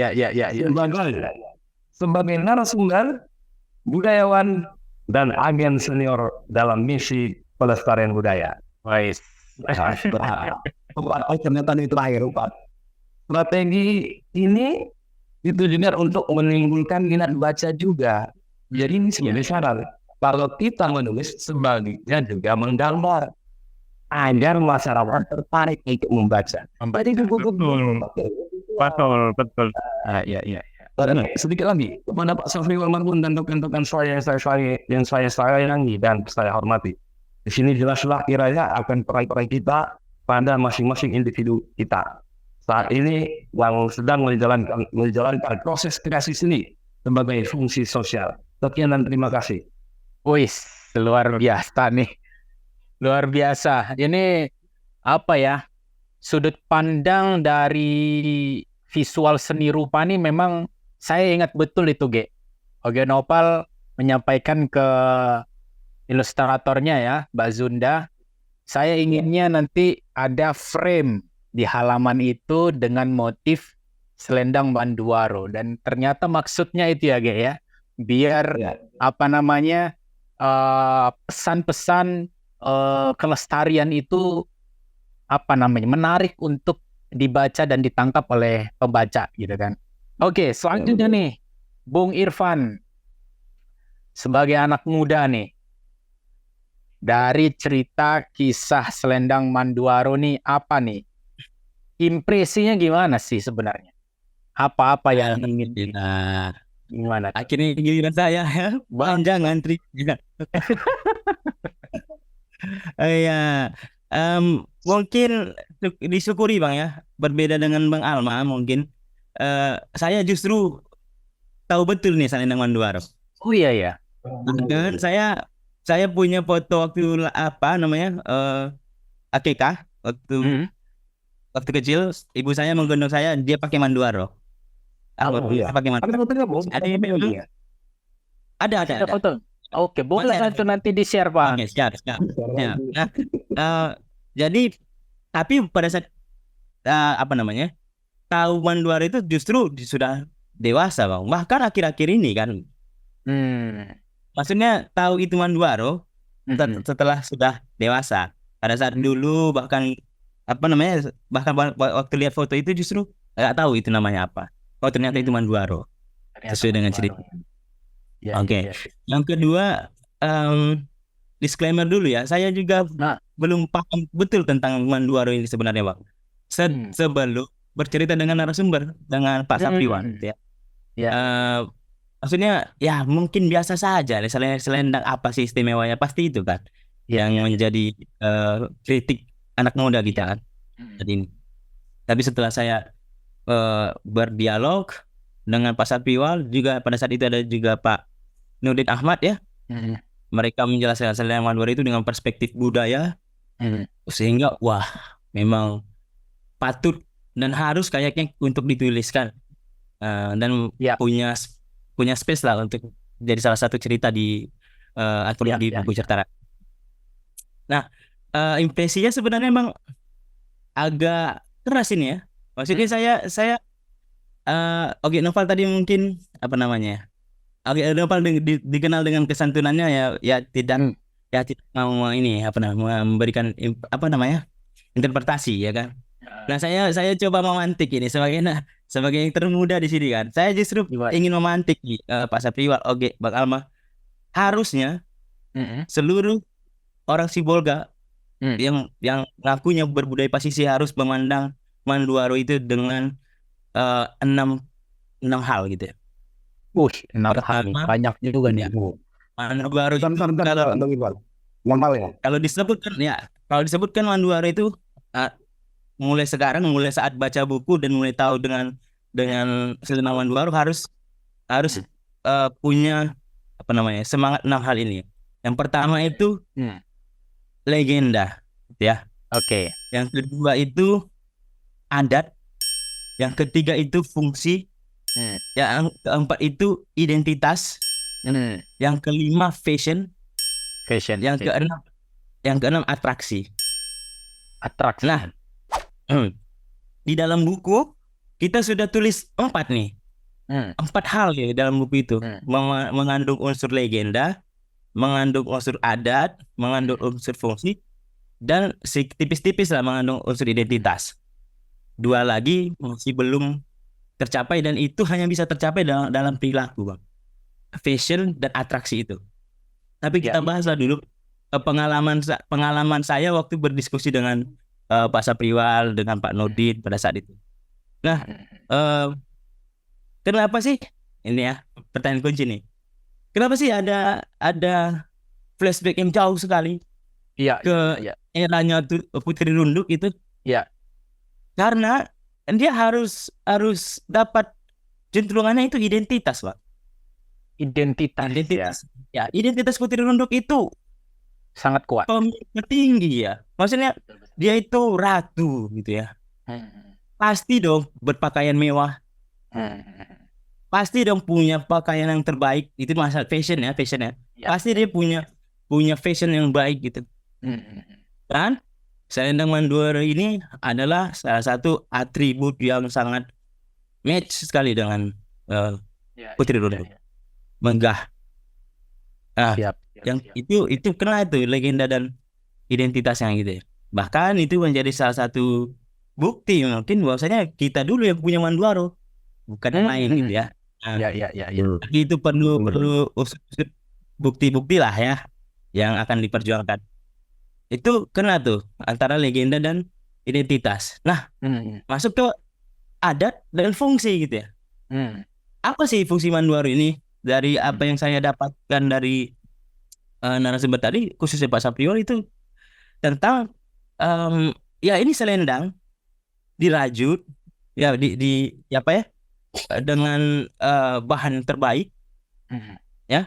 Speaker 3: Sebagai narasumber, budayawan dan agen senior dalam misi pelestarian budaya. Ternyata itu terakhir, Pak. Strategi ini ditujukan untuk menimbulkan minat baca juga. Jadi ini sebagai syarat. Kalau kita menulis, sebaliknya juga menggambar agar masyarakat tertarik untuk membaca.
Speaker 2: Betul.
Speaker 3: Dan sedikit lagi kepada Pak Satriwal Marbun dan rekan-rekan saya yang saya sayangi dan saya hormati. Di sini jelaslah kiranya akan peran-peran kita pada masing-masing individu kita. Saat ini yang sedang menjalankan proses kreasi seni sebagai fungsi sosial. Sekian dan terima kasih.
Speaker 1: Wis, luar biasa nih. Luar biasa. Ini apa ya? Sudut pandang dari visual seni rupa nih memang saya ingat betul itu, Ge. Oge Nopal menyampaikan ke ilustratornya ya, Mbak Zunda, saya inginnya nanti ada frame di halaman itu dengan motif Selendang Mandwaro, dan ternyata maksudnya itu ya, Ge ya. Biar pesan-pesan kelestarian itu menarik untuk dibaca dan ditangkap oleh pembaca gitu kan. Oke, selanjutnya nih, Bung Irfan sebagai anak muda nih, dari cerita kisah Selendang Manduaro nih, apa nih impresinya gimana sih sebenarnya? Apa-apa yang ingin
Speaker 4: Nah,
Speaker 1: gimana?
Speaker 4: akhirnya giliran saya ya. Panjang antri. Ya, mungkin disyukuri Bang ya. Berbeda dengan Bang Alma mungkin. Saya justru tahu betul nih Selendang Manduaro.
Speaker 1: Oh iya ya.
Speaker 4: Dan saya punya foto waktu akikah waktu waktu kecil ibu saya menggendong saya, dia pakai Manduaro.
Speaker 3: Iya.
Speaker 4: Pakai Manduaro. Ada.
Speaker 1: Foto. Oke, boleh
Speaker 4: Masih ada.
Speaker 1: itu nanti di-share, Pak.
Speaker 4: Oke, siap. Ya. Nah, jadi tapi pada saat tahu Manduaro itu justru sudah dewasa Bang. Bahkan akhir-akhir ini kan. Maksudnya tahu itu Manduaro setelah sudah dewasa. Pada saat dulu bahkan waktu lihat foto itu justru nggak tahu itu namanya apa. Oh ternyata itu Manduaro. Sesuai dengan cerita.
Speaker 1: Ya,
Speaker 4: Oke.
Speaker 1: ya.
Speaker 4: Yang kedua, disclaimer dulu ya. Saya juga belum paham betul tentang Manduaro ini sebenarnya Bang. Sebelum bercerita dengan narasumber, dengan Pak Sapriwan ya. Maksudnya ya mungkin biasa saja. Selendang apa sih istimewanya? Pasti itu kan yang menjadi kritik anak muda kita kan. Jadi, tapi setelah saya berdialog dengan Pak Sapriwan, juga pada saat itu ada juga Pak Nurdin Ahmad ya. Mereka menjelaskan Selendang Manduaro itu dengan perspektif budaya, sehingga wah memang patut dan harus kayaknya untuk dituliskan dan punya space lah untuk jadi salah satu cerita di antologi buku cerita. Nah, impresinya sebenarnya memang agak keras ini ya. Maksudnya saya Ogi Novel tadi mungkin Ogi Novel dikenal dengan kesantunannya ya tidak mau memberikan interpretasi ya kan. Nah, saya coba memantik ini sebagai yang termuda di sini kan. Saya justru ingin memantik Pak Sapriwan, Oge, Bang Alma. Harusnya seluruh orang Sibolga yang ngakunya berbudaya pasisi harus memandang Manduaro itu dengan 6 hal gitu ya.
Speaker 1: 6 hal banyak juga nih.
Speaker 4: Manduaro itu kalau disebutkan Manduaro itu mulai saat baca buku dan mulai tahu dengan Selendang Manduaro harus punya semangat 6 hal ini. Yang pertama itu legenda ya.
Speaker 1: Oke.
Speaker 4: Yang kedua itu adat. Yang ketiga itu fungsi. Yang keempat itu identitas. Yang kelima fashion. Yang keenam atraksi. Nah, di dalam buku kita sudah tulis 4 nih. 4 hal ya dalam buku itu. Mengandung unsur legenda, mengandung unsur adat, mengandung unsur fungsi, dan tipis-tipis lah mengandung unsur identitas. 2 lagi masih belum tercapai dan itu hanya bisa tercapai dalam perilaku Bang. Fashion dan atraksi itu. Tapi kita bahaslah dulu pengalaman saya waktu berdiskusi dengan Pak Sapriwan, dengan Pak Nurdin pada saat itu. Nah, kenapa sih ini ya pertanyaan kunci nih? Kenapa sih ada flashback yang jauh sekali ke eranya Putri Runduk itu?
Speaker 1: Ya.
Speaker 4: Karena dia harus dapat jentrungannya itu identitas, Pak.
Speaker 1: Identitas.
Speaker 4: Ya, identitas Putri Runduk itu
Speaker 1: sangat kuat.
Speaker 4: Tinggi ya. Maksudnya dia itu ratu gitu ya. Pasti dong berpakaian mewah. Pasti dong punya pakaian yang terbaik. Itu masalah fashion ya. Pasti dia punya fashion yang baik gitu. Dan Selendang Manduaro ini adalah salah satu atribut yang sangat match sekali dengan Putri Runduk. Megah. Yang itu kena itu legenda dan identitasnya gitu ya. Bahkan itu menjadi salah satu bukti mungkin bahwasanya kita dulu yang punya Manduaro, bukan yang lain gitu ya. Nah,
Speaker 1: Ya.
Speaker 4: tapi itu perlu usut bukti-bukti lah ya yang akan diperjuangkan. Itu kena tuh antara legenda dan identitas. Nah, masuk ke adat dan fungsi gitu ya. Apa sih fungsi Manduaro ini? Dari apa yang saya dapatkan dari narasumber tadi, khususnya Pak Sapriol, itu tentang ya ini selendang dirajut ya di apa ya, dengan bahan terbaik ya.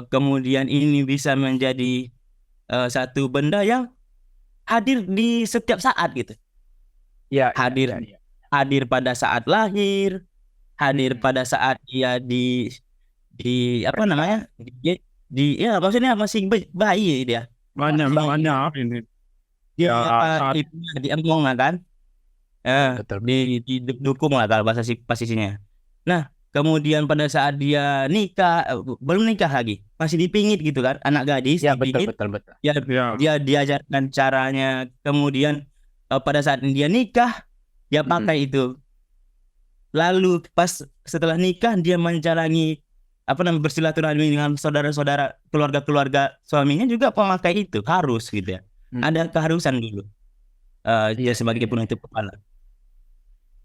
Speaker 4: Kemudian ini bisa menjadi satu benda yang hadir di setiap saat gitu. Hadir pada saat lahir, hadir pada saat dia di apa namanya, ya maksudnya masih bayi dia.
Speaker 2: Banyak ini.
Speaker 4: Dia
Speaker 2: saat
Speaker 4: diemong lah kan,
Speaker 1: Betul.
Speaker 4: didukung lah kalau bahasa posisinya. Nah, kemudian pada saat dia nikah, belum nikah lagi, masih dipingit gitu kan, anak gadis
Speaker 1: Ya,
Speaker 4: dipingit.
Speaker 1: betul.
Speaker 4: Ya, dia diajarkan caranya. Kemudian pada saat dia nikah, dia pakai itu. Lalu pas setelah nikah dia menjalani bersilaturahmi dengan saudara-saudara, keluarga-keluarga suaminya juga pemakai itu, harus gitu ya. Ada keharusan dulu. Dia sebagai penutup kepala.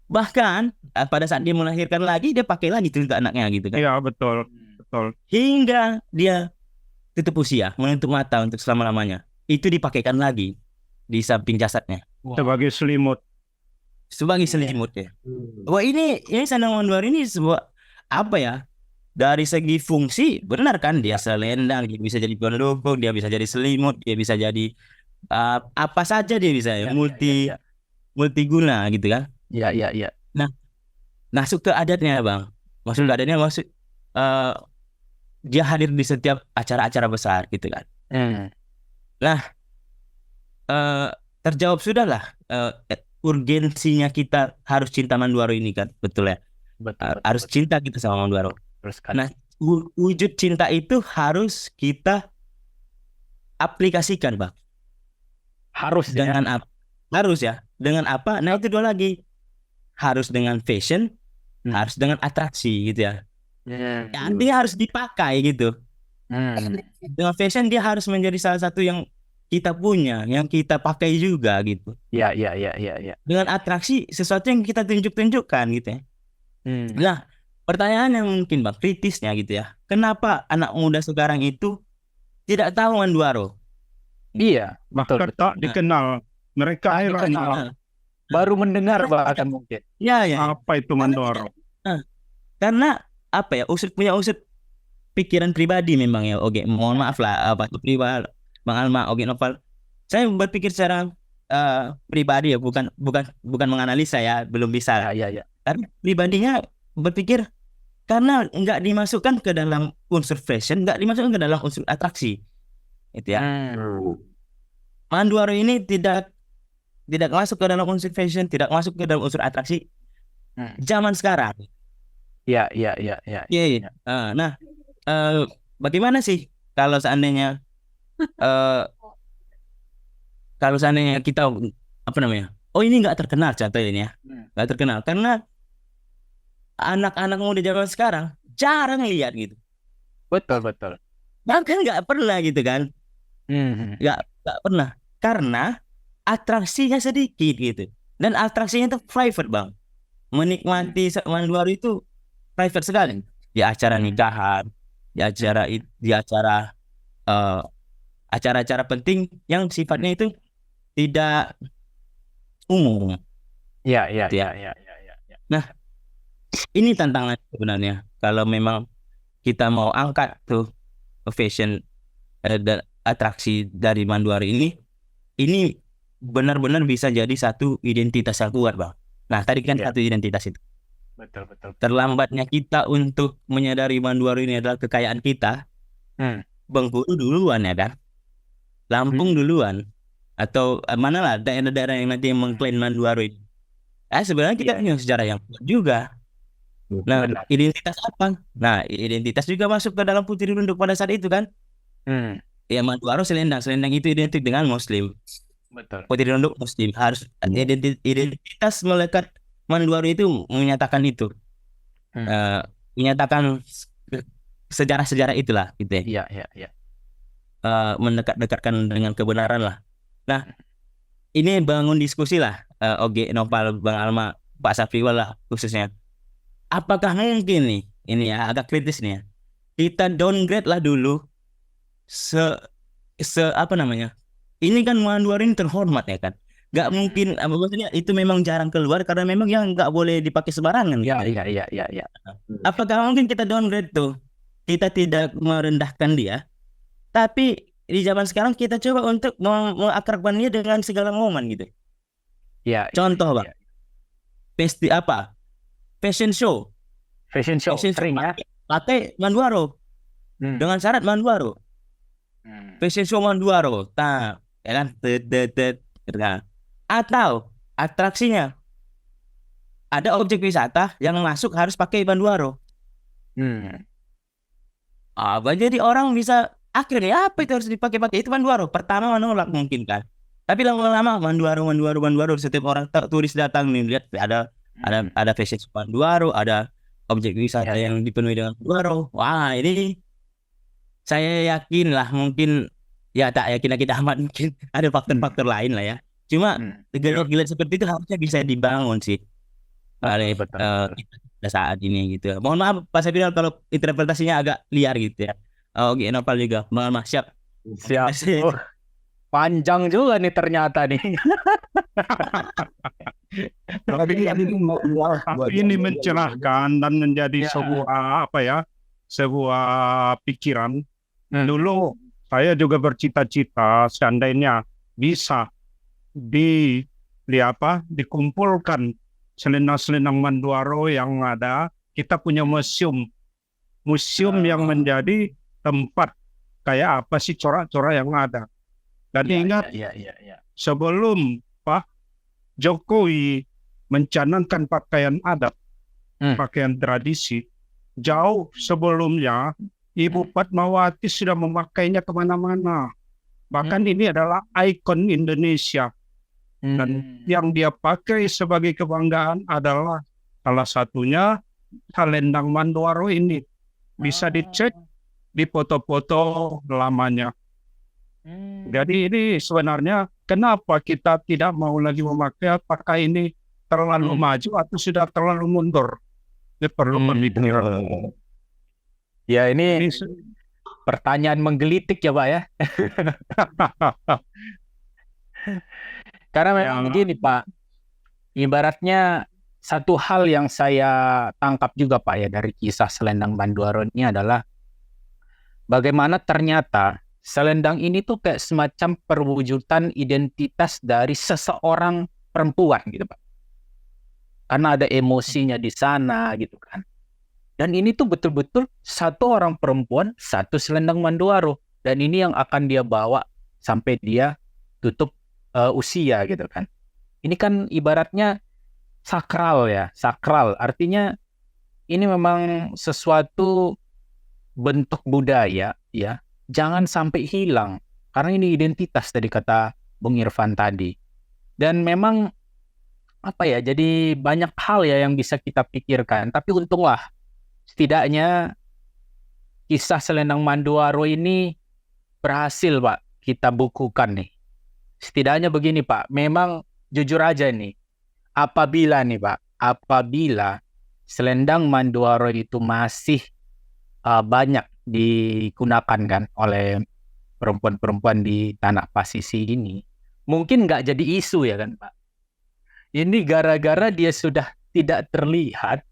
Speaker 4: Bahkan pada saat dia melahirkan lagi, dia pakai lagi itu untuk anaknya gitu kan.
Speaker 2: Iya, betul.
Speaker 4: Hingga dia tutup usia, menutup mata untuk selama-lamanya. Itu dipakaikan lagi di samping jasadnya.
Speaker 2: Sebagai selimut.
Speaker 4: Sebagai selimut ya. Wah, ini sandang Manduaro ini sebuah apa ya? Dari segi fungsi benar kan, dia selendang, dia bisa jadi pendukung, dia bisa jadi selimut, dia bisa jadi apa saja dia bisa ya, multiguna gitu kan.
Speaker 1: Iya.
Speaker 4: Nah, masuk ke adatnya Bang. Masuk ke adatnya, dia hadir di setiap acara-acara besar gitu kan. Nah, terjawab sudah lah urgensinya kita harus cinta Manduaro ini kan, betul ya. Harus cinta kita sama Manduaro. Nah, wujud cinta itu harus kita aplikasikan Bang.
Speaker 1: Harus
Speaker 4: dengan apa? Harus ya. Dengan apa? Nah, itu dua lagi. Harus dengan fashion, harus dengan atraksi gitu ya. Artinya harus dipakai gitu. Dengan fashion dia harus menjadi salah satu yang kita punya, yang kita pakai juga gitu.
Speaker 1: Iya.
Speaker 4: Dengan atraksi sesuatu yang kita tunjukkan gitu ya. Nah, pertanyaan yang mungkin Bang kritisnya gitu ya. Kenapa anak muda sekarang itu tidak tahu Manduaro?
Speaker 1: Iya,
Speaker 2: Bahkan tak dikenal. Mereka heran.
Speaker 1: baru mendengar bahkan mungkin.
Speaker 4: Ya.
Speaker 2: Apa itu Manduaro?
Speaker 4: Karena apa ya, punya usut pikiran pribadi memang ya. Oke, mohon maaf lah itu pribadi Bang Alma, Oke Novel. Saya berpikir secara pribadi ya, bukan menganalisa ya, belum bisa.
Speaker 1: Ya.
Speaker 4: Karena pribadinya berpikir karena nggak dimasukkan ke dalam unsur fashion, nggak dimasukkan ke dalam unsur atraksi, itu ya. Manduaro ini tidak masuk ke dalam unsur fashion, tidak masuk ke dalam unsur atraksi zaman sekarang.
Speaker 1: Iya.
Speaker 4: Nah, bagaimana sih kalau seandainya kita ini nggak terkenal contohnya ya, nggak terkenal karena anak-anak muda zaman sekarang jarang lihat gitu.
Speaker 1: Betul.
Speaker 4: Bahkan nggak pernah gitu kan. Nggak pernah karena atraksinya sedikit gitu, dan atraksinya itu private Bang. Menikmati Manduaro itu private sekali, di acara nikahan, di acara penting yang sifatnya itu tidak umum.
Speaker 1: Iya.
Speaker 4: Nah, ini tantangan sebenarnya kalau memang kita mau angkat tuh fashion dan atraksi dari Manduaro ini benar-benar bisa jadi satu identitas yang kuat Bang. Nah, tadi kan satu identitas itu.
Speaker 1: Betul.
Speaker 4: Terlambatnya kita untuk menyadari Manduaro ini adalah kekayaan kita. Bengkulu duluan ya kan, Lampung duluan, atau manalah daerah-daerah yang nanti mengklaim Manduaro ini. Sebenarnya kita punya sejarah yang kuat juga. Nah, identitas apa? Nah, identitas juga masuk ke dalam putri runduk pada saat itu kan. ya Manduaro selendang. Selendang itu identik dengan Muslim.
Speaker 1: Betul.
Speaker 4: Putri Runduk Muslim. Harus identitas melekat Manduaro itu menyatakan itu.
Speaker 1: Hmm.
Speaker 4: Menyatakan sejarah-sejarah itulah gitu ya.
Speaker 1: Iya, iya, iya.
Speaker 4: Mendekat-dekatkan dengan kebenaran lah. Nah, ini bangun diskusi lah, Oge, Nopal, Bang Alma, Pak Safiwal lah khususnya. Apakah mungkin nih, ini ya agak kritis nih ya, kita downgrade lah dulu apa namanya? Ini kan Manduaro ini terhormat ya kan. Gak mungkin, maksudnya itu memang jarang keluar karena memang yang nggak boleh dipakai sembarangan.
Speaker 1: Iya,
Speaker 4: Gitu.
Speaker 1: iya, iya, iya, iya.
Speaker 4: Apakah mungkin kita downgrade tuh? Kita tidak merendahkan dia, tapi di zaman sekarang kita coba untuk mengakrabkan dia dengan segala momen gitu.
Speaker 1: Iya,
Speaker 4: Contoh,
Speaker 1: iya,
Speaker 4: Bang.
Speaker 1: iya.
Speaker 4: Fashion show.
Speaker 1: Fashion show sering ya.
Speaker 4: Pakai Manduaro
Speaker 1: Hmm.
Speaker 4: dengan syarat Manduaro.
Speaker 1: Hmm.
Speaker 4: Fashion show Manduaro. Ya kan? Gitu kan. Atau atraksinya ada objek wisata yang masuk harus pakai Manduaro.
Speaker 1: Hmm.
Speaker 4: Jadi orang bisa akhirnya apa itu harus dipakai itu Manduaro. Pertama menolak mungkin kan. Tapi lama-lama Manduaro. Setiap orang turis datang nih lihat ada fashion show Manduaro, ada objek wisata yang dipenuhi dengan Manduaro. Wah, ini saya yakin lah, mungkin ya tak yakin kita amat, mungkin ada faktor-faktor lain lah ya. Cuma gila-gila seperti itu harusnya bisa dibangun sih oleh pada saat ini gitu. Mohon maaf Pak Safiral kalau interpretasinya agak liar gitu ya. Oke, Nopal juga. Mohon maaf, siap.
Speaker 1: Oh, panjang juga nih ternyata nih.
Speaker 2: Tapi ini mencerahkan dan menjadi sebuah pikiran. Dulu saya juga bercita-cita seandainya bisa dikumpulkan selendang-selendang Manduaro yang ada. Kita punya museum yang menjadi tempat kayak apa sih corak-corak yang ada. Dan ingat sebelum Pak Jokowi mencanangkan pakaian adat, pakaian tradisi, jauh sebelumnya Ibu Fatmawati sudah memakainya kemana-mana. Bahkan ini adalah ikon Indonesia. Dan yang dia pakai sebagai kebanggaan adalah salah satunya selendang Manduaro ini. Bisa dicek di foto-foto lamanya. Jadi ini sebenarnya kenapa kita tidak mau lagi memakai apakah ini terlalu maju atau sudah terlalu mundur? Ini perlu pemikiran.
Speaker 1: Ya ini pertanyaan menggelitik ya Pak ya. Karena memang begini Pak, ibaratnya satu hal yang saya tangkap juga Pak ya dari kisah selendang Manduaro ini adalah bagaimana ternyata selendang ini tuh kayak semacam perwujudan identitas dari seseorang perempuan gitu Pak. Karena ada emosinya di sana gitu kan. Dan ini tuh betul-betul satu orang perempuan, satu selendang Manduaro. Dan ini yang akan dia bawa sampai dia tutup usia gitu kan. Ini kan ibaratnya sakral ya, sakral. Artinya ini memang sesuatu bentuk budaya ya. Jangan sampai hilang. Karena ini identitas tadi kata Bung Irfan tadi. Dan memang apa ya, jadi banyak hal ya yang bisa kita pikirkan. Tapi untunglah setidaknya kisah selendang Manduaro ini berhasil Pak kita bukukan nih. Setidaknya begini Pak, memang jujur aja nih, apabila selendang Manduaro itu masih banyak digunakan kan oleh perempuan-perempuan di tanah Pasisi ini, mungkin nggak jadi isu ya kan Pak. Ini gara-gara dia sudah tidak terlihat,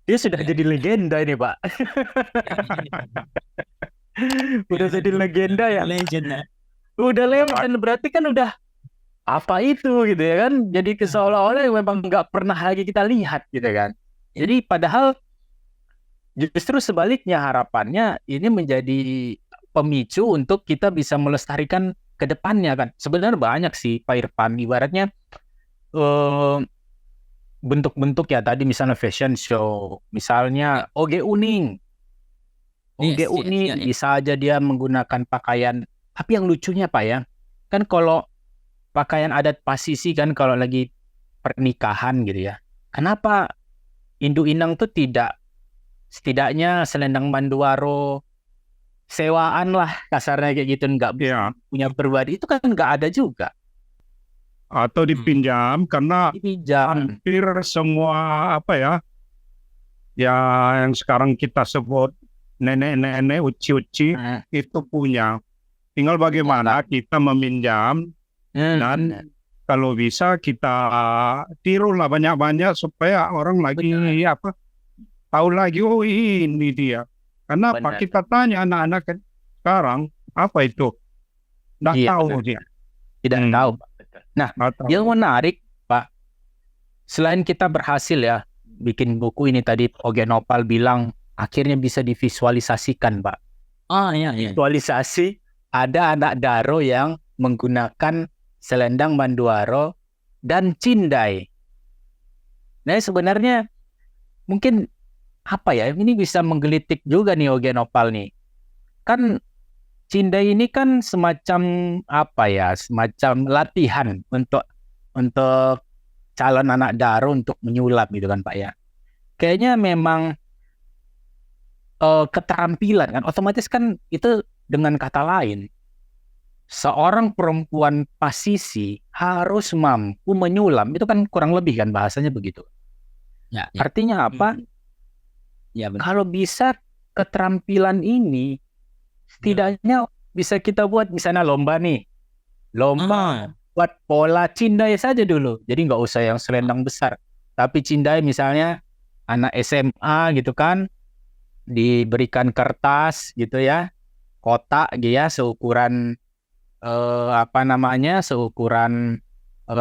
Speaker 1: dia sudah jadi legenda ini Pak. Udah jadi legenda ya.
Speaker 4: Legend.
Speaker 1: Udah lewat dan berarti kan udah apa itu gitu ya kan. Jadi seolah-olah memang nggak pernah lagi kita lihat gitu kan. Jadi padahal justru sebaliknya harapannya ini menjadi pemicu untuk kita bisa melestarikan ke depannya kan. Sebenarnya banyak sih Pak Irfan, ibaratnya bentuk-bentuk ya tadi misalnya fashion show, misalnya Oge Uning. Oge Uning bisa aja dia menggunakan pakaian Tapi yang lucunya Pak ya, kan kalau pakaian adat Pasisi kan kalau lagi pernikahan gitu ya, kenapa Indu Inang tuh tidak setidaknya selendang Manduaro sewaan lah kasarnya kayak gitu, nggak
Speaker 2: Ya,
Speaker 1: punya pribadi, itu kan nggak ada juga
Speaker 2: atau dipinjam karena
Speaker 1: dipinjam.
Speaker 2: hampir semua apa ya, ya yang sekarang kita sebut nenek-nenek, uci-uci
Speaker 1: Nah,
Speaker 2: itu punya. Tinggal bagaimana kita meminjam dan kalau bisa kita tirulah banyak-banyak supaya orang lagi apa tahu lagi, oh ini dia. Karena apa?
Speaker 1: Benar.
Speaker 2: Kita tanya anak-anak sekarang apa itu, nggak
Speaker 1: Iya,
Speaker 2: tahu
Speaker 1: benar.
Speaker 2: dia.
Speaker 1: Tidak tahu Pak. Nah,
Speaker 2: Nggak tahu.
Speaker 1: yang menarik Pak, selain kita berhasil ya bikin buku ini, tadi Oge Nopal bilang akhirnya bisa divisualisasikan Pak.
Speaker 4: Iya.
Speaker 1: Visualisasi ada anak Daro yang menggunakan selendang Manduaro dan Cindai. Nah sebenarnya mungkin apa ya, ini bisa menggelitik juga nih Oge Nopal nih. Kan Cindai ini kan semacam apa ya, semacam latihan untuk calon anak Daro untuk menyulap gitu kan Pak ya. Kayaknya memang keterampilan kan, otomatis kan itu dengan kata lain, seorang perempuan Pasisi harus mampu menyulam, itu kan kurang lebih kan bahasanya begitu.
Speaker 4: Ya.
Speaker 1: Artinya apa?
Speaker 4: Ya benar.
Speaker 1: Kalau bisa keterampilan ini setidaknya bisa kita buat misalnya lomba nih. Lomba buat pola Cindai saja dulu. Jadi nggak usah yang selendang besar. Tapi Cindai misalnya anak SMA gitu kan, diberikan kertas gitu ya, kotak gitu ya, seukuran seukuran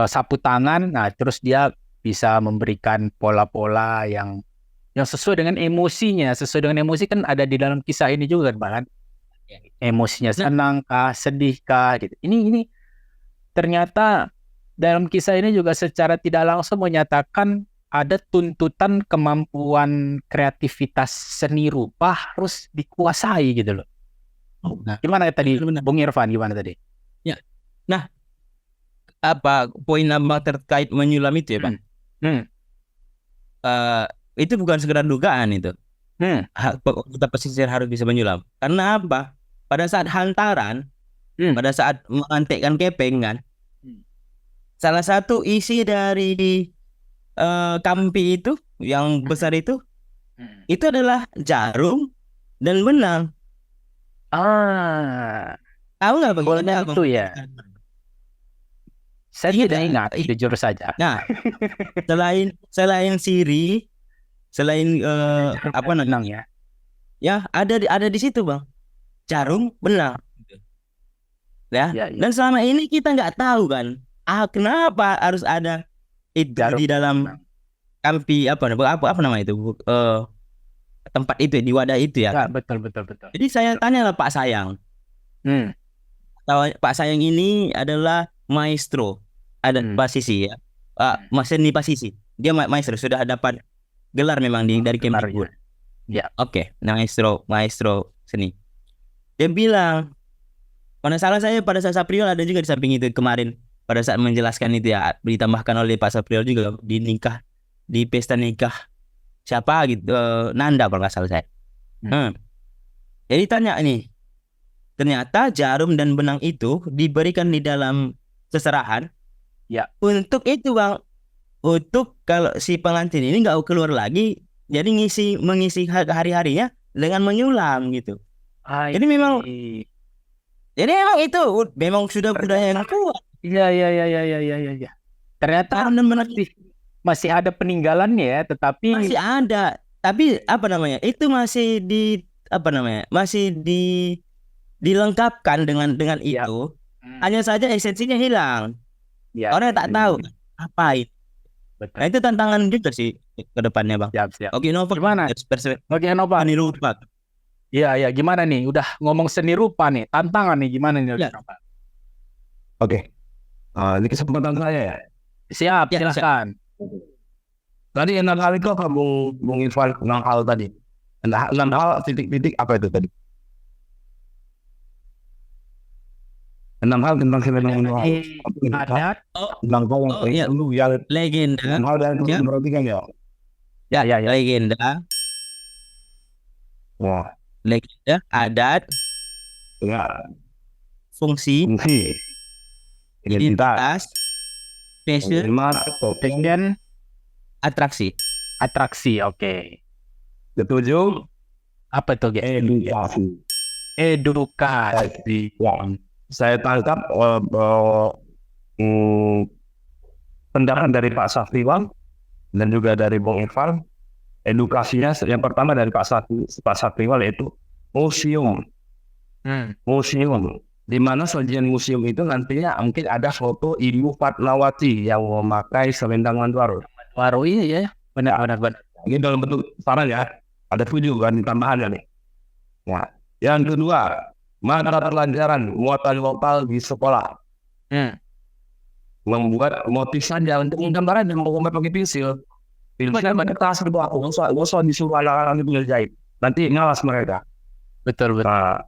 Speaker 1: sapu tangan. Nah, terus dia bisa memberikan pola-pola yang sesuai dengan emosinya. Sesuai dengan emosi kan ada di dalam kisah ini juga kan, bahkan emosinya senang kah, sedih kah gitu. Ini ternyata dalam kisah ini juga secara tidak langsung menyatakan ada tuntutan kemampuan kreativitas seni rupa harus dikuasai gitu loh. Nah, gimana tadi Bung Irfan, gimana tadi?
Speaker 4: Ya. Nah, apa poin abang terkait menyulam itu ya, Pak? Itu bukan sekedar dugaan itu. Kita pesisir harus bisa menyulam. Karena apa? Pada saat hantaran, pada saat mengantekkan kepeng kan, salah satu isi dari kampi itu yang besar itu adalah jarum dan benang. Tahu nggak bagaimana
Speaker 1: itu ya? Saya tidak ingat, jujur saja.
Speaker 4: Nah, selain siri, selain apa namanya? Ya, ada di situ, Bang. Jarum, benang. Ya. Dan selama ini kita nggak tahu kan, kenapa harus ada itu di dalam kampi apa nama itu? Tempat itu di wadah itu ya.
Speaker 1: Ya, betul.
Speaker 4: Jadi saya tanyalah Pak Sayang. Pak Sayang ini adalah maestro, ada Pasisi ya. Seni Pasisi. Dia maestro, sudah dapat gelar memang dari Kemdikbud.
Speaker 1: Ya.
Speaker 4: Oke, maestro seni. Dia bilang, pada salah saya pada saat Sapriol ada juga di samping itu kemarin pada saat menjelaskan itu ya, ditambahkan oleh Pak Sapriol juga di pesta nikah siapa gitu, Nanda kalau nggak salah saya. Jadi tanya nih, ternyata jarum dan benang itu diberikan di dalam seserahan.
Speaker 1: Ya.
Speaker 4: Untuk itu Bang, untuk kalau si pengantin ini nggak keluar lagi, jadi mengisi hari-harinya dengan menyulam gitu. Jadi memang itu memang sudah budaya yang kuat.
Speaker 1: Iya. Ternyata masih ada peninggalannya ya, tetapi
Speaker 4: masih ada. Tapi apa namanya? Itu masih dilengkapkan dengan itu. Hanya saja esensinya hilang. Ya. Orang tak tahu apa itu.
Speaker 1: Betul.
Speaker 4: Nah, itu tantangan juga sih ke depannya, Bang.
Speaker 1: Siap.
Speaker 4: Oke, Nova
Speaker 1: gimana? Oke, Nova.
Speaker 4: Seni rupa.
Speaker 1: Iya, gimana nih? Udah ngomong seni rupa nih, tantangan nih gimana nih?
Speaker 4: Ya.
Speaker 3: Oke. Ini kesempatan saya ya.
Speaker 1: Siap, silakan.
Speaker 3: Tadi 6 hal itu apa Bung Irfan? 6 hal tadi. 6 hal titik-titik apa itu tadi? 6 hal tentang selendang manual.
Speaker 1: Adat.
Speaker 3: Tentang kau
Speaker 4: Oh, iya.
Speaker 3: lu yang
Speaker 4: Legenda,
Speaker 3: 6 hal dan
Speaker 4: Ya.
Speaker 3: perhatikan ya.
Speaker 4: legenda,
Speaker 3: Wah,
Speaker 4: adat,
Speaker 3: ya,
Speaker 4: fungsi,
Speaker 3: fungsi, identitas,
Speaker 4: identitas, fashion,
Speaker 3: kalimat, topeng,
Speaker 1: Dan
Speaker 4: atraksi.
Speaker 1: atraksi. Oke.
Speaker 3: ketujuh,
Speaker 1: Apa tuh, guys?
Speaker 3: edukasi.
Speaker 1: Edukasi.
Speaker 3: Ya, saya tangkap pendapat dari Pak Safriwan dan juga dari Bung Irfan. Edukasinya yang pertama dari Pak Safriwan yaitu museum. Museum, di mana sajian museum itu nantinya mungkin ada foto Ibu Fatmawati yang memakai selendang Mandwaro.
Speaker 1: Baru ini ya. Benar.
Speaker 3: Ini dalam bentuk saran ya. Ada 7 kan tambahannya nih. Nah, yang kedua, mata pelajaran muatan lokal di sekolah. Membuat motif saja untuk gambaran dan menggambar pakai pensil. Pensilnya pakai kertas gitu aku. Nggak usah disuruh anak-anak itu jahit. Nanti ngalas mereka.
Speaker 1: Betul.
Speaker 3: Nah,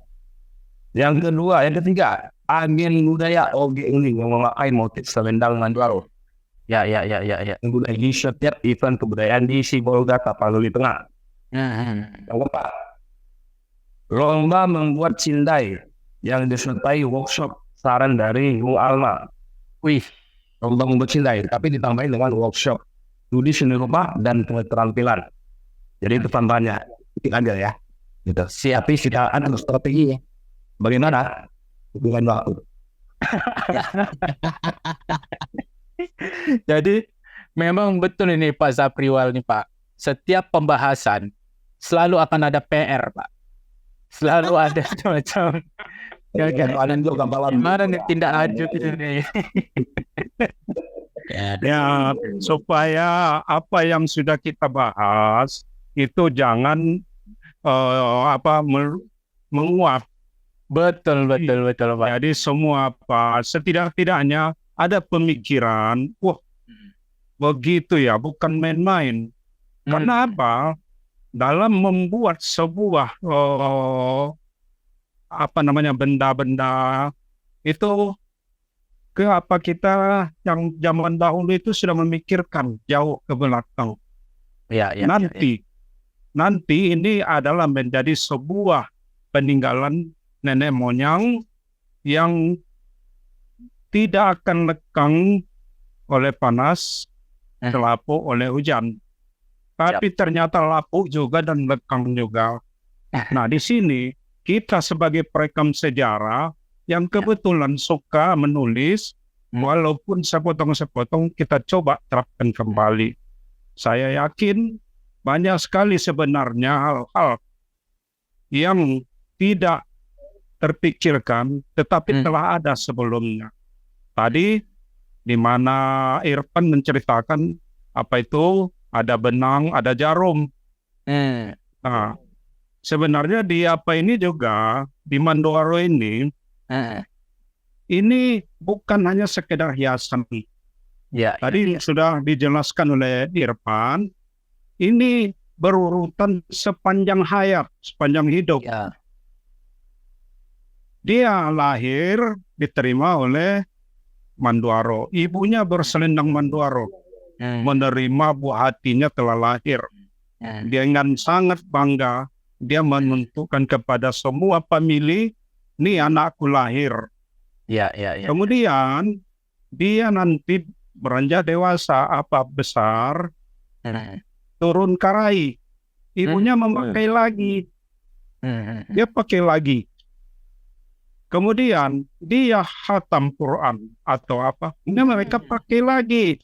Speaker 3: yang ketiga, agen budaya OG ini yang memakai motif selendang Mandwaro.
Speaker 1: Ya.
Speaker 3: Menggunakan di setiap event kebudayaan di Sibolga, Palu di Tengah. Yang keempat, lomba membuat cindai yang disertai workshop saran dari Bu Alma.
Speaker 1: Wih.
Speaker 3: Lomba membuat cindai, tapi ditambahin dengan workshop studi seni rupa dan keterampilan. Jadi itu tambahannya, itu aja ya. Gitu. Tapi tidak ada strategi. Bagaimana? Hubungan waktu.
Speaker 1: Jadi memang betul ini Pak Zapriwal nih Pak. Setiap pembahasan selalu akan ada PR Pak. Selalu ada semacam gimana nih tindak lanjut ini.
Speaker 2: Ya, supaya apa yang sudah kita bahas itu jangan menguap.
Speaker 1: Betul Pak.
Speaker 2: Jadi semua setidak-tidaknya ada pemikiran, wah begitu ya, bukan main-main. Karena apa? Dalam membuat sebuah benda-benda itu kita yang zaman dahulu itu sudah memikirkan jauh ke belakang.
Speaker 1: Ya.
Speaker 2: Nanti ini adalah menjadi sebuah peninggalan nenek moyang yang tidak akan lekang oleh panas, lapuk oleh hujan. Tapi ternyata lapuk juga dan lekang juga. Nah, di sini kita sebagai perekam sejarah yang kebetulan suka menulis, walaupun sepotong-sepotong kita coba terapkan kembali. Saya yakin banyak sekali sebenarnya hal-hal yang tidak terpikirkan, tetapi telah ada sebelumnya. Tadi di mana Irfan menceritakan apa itu ada benang, ada jarum. Nah, sebenarnya di apa ini juga di Mandwaro ini bukan hanya sekedar hiasan.
Speaker 1: Ya.
Speaker 2: Tadi sudah dijelaskan oleh Irfan, ini berurutan sepanjang hayat, sepanjang hidup.
Speaker 1: Ya.
Speaker 2: Dia lahir diterima oleh Mandwaro. Ibunya berselendang Mandwaro. Menerima buah hatinya telah lahir. Dia dengan sangat bangga. Dia menentukan kepada semua famili, ini anakku lahir.
Speaker 1: Ya.
Speaker 2: Kemudian dia nanti beranjak dewasa, besar, turun karai. Ibunya memakai lagi. Dia pakai lagi. Kemudian dia khatam Quran atau apa, ini mereka pakai lagi.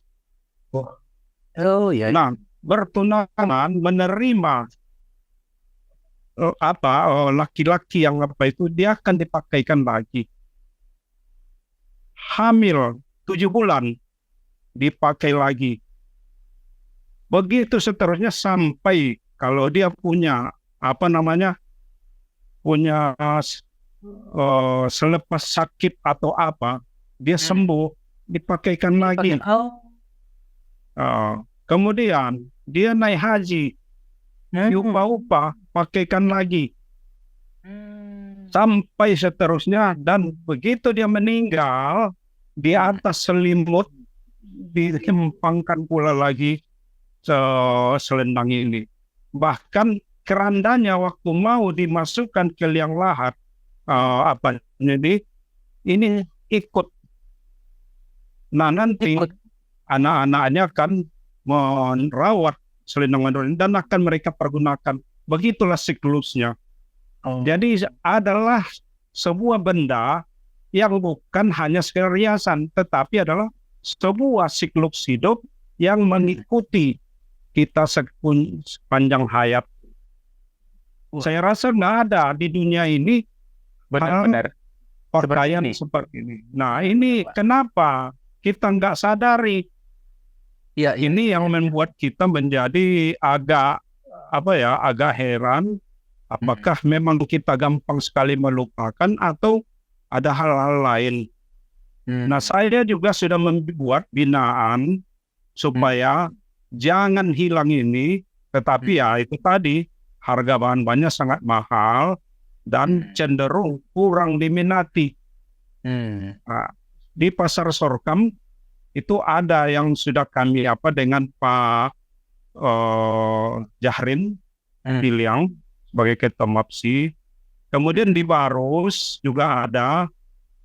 Speaker 1: Oh ya.
Speaker 2: Nah, bertunangan menerima laki-laki yang dia akan dipakaikan lagi. Hamil 7 bulan dipakai lagi. Begitu seterusnya sampai kalau dia punya selepas sakit atau apa, dia sembuh, dipakaikan lagi. Kemudian dia naik haji, upah-upah, pakaikan lagi. sampai seterusnya, dan begitu dia meninggal di atas selimut dihempangkan pula lagi selendang ini. Bahkan kerandanya waktu mau dimasukkan ke liang lahat, jadi ini ikut. Nah nanti anak-anaknya akan merawat selendang mandor ini dan akan mereka pergunakan. Begitulah siklusnya. Jadi adalah sebuah benda yang bukan hanya sekedar riasan, tetapi adalah sebuah siklus hidup yang mengikuti kita sepanjang hayat. Saya rasa nggak ada di dunia ini
Speaker 1: Benar-benar
Speaker 2: pakaian seperti ini. Nah ini kenapa kita nggak sadari?
Speaker 1: ya
Speaker 2: Ini yang membuat kita menjadi agak heran. Apakah memang kita gampang sekali melupakan atau ada hal-hal lain? Nah, saya juga sudah membuat binaan supaya jangan hilang ini, tetapi ya itu tadi harga bahan-bahannya sangat mahal dan cenderung kurang diminati. Nah, di Pasar Sorkam itu ada yang sudah kami dengan Pak Jahrin Piliang sebagai ketua MAPSI. Kemudian di Barus juga ada,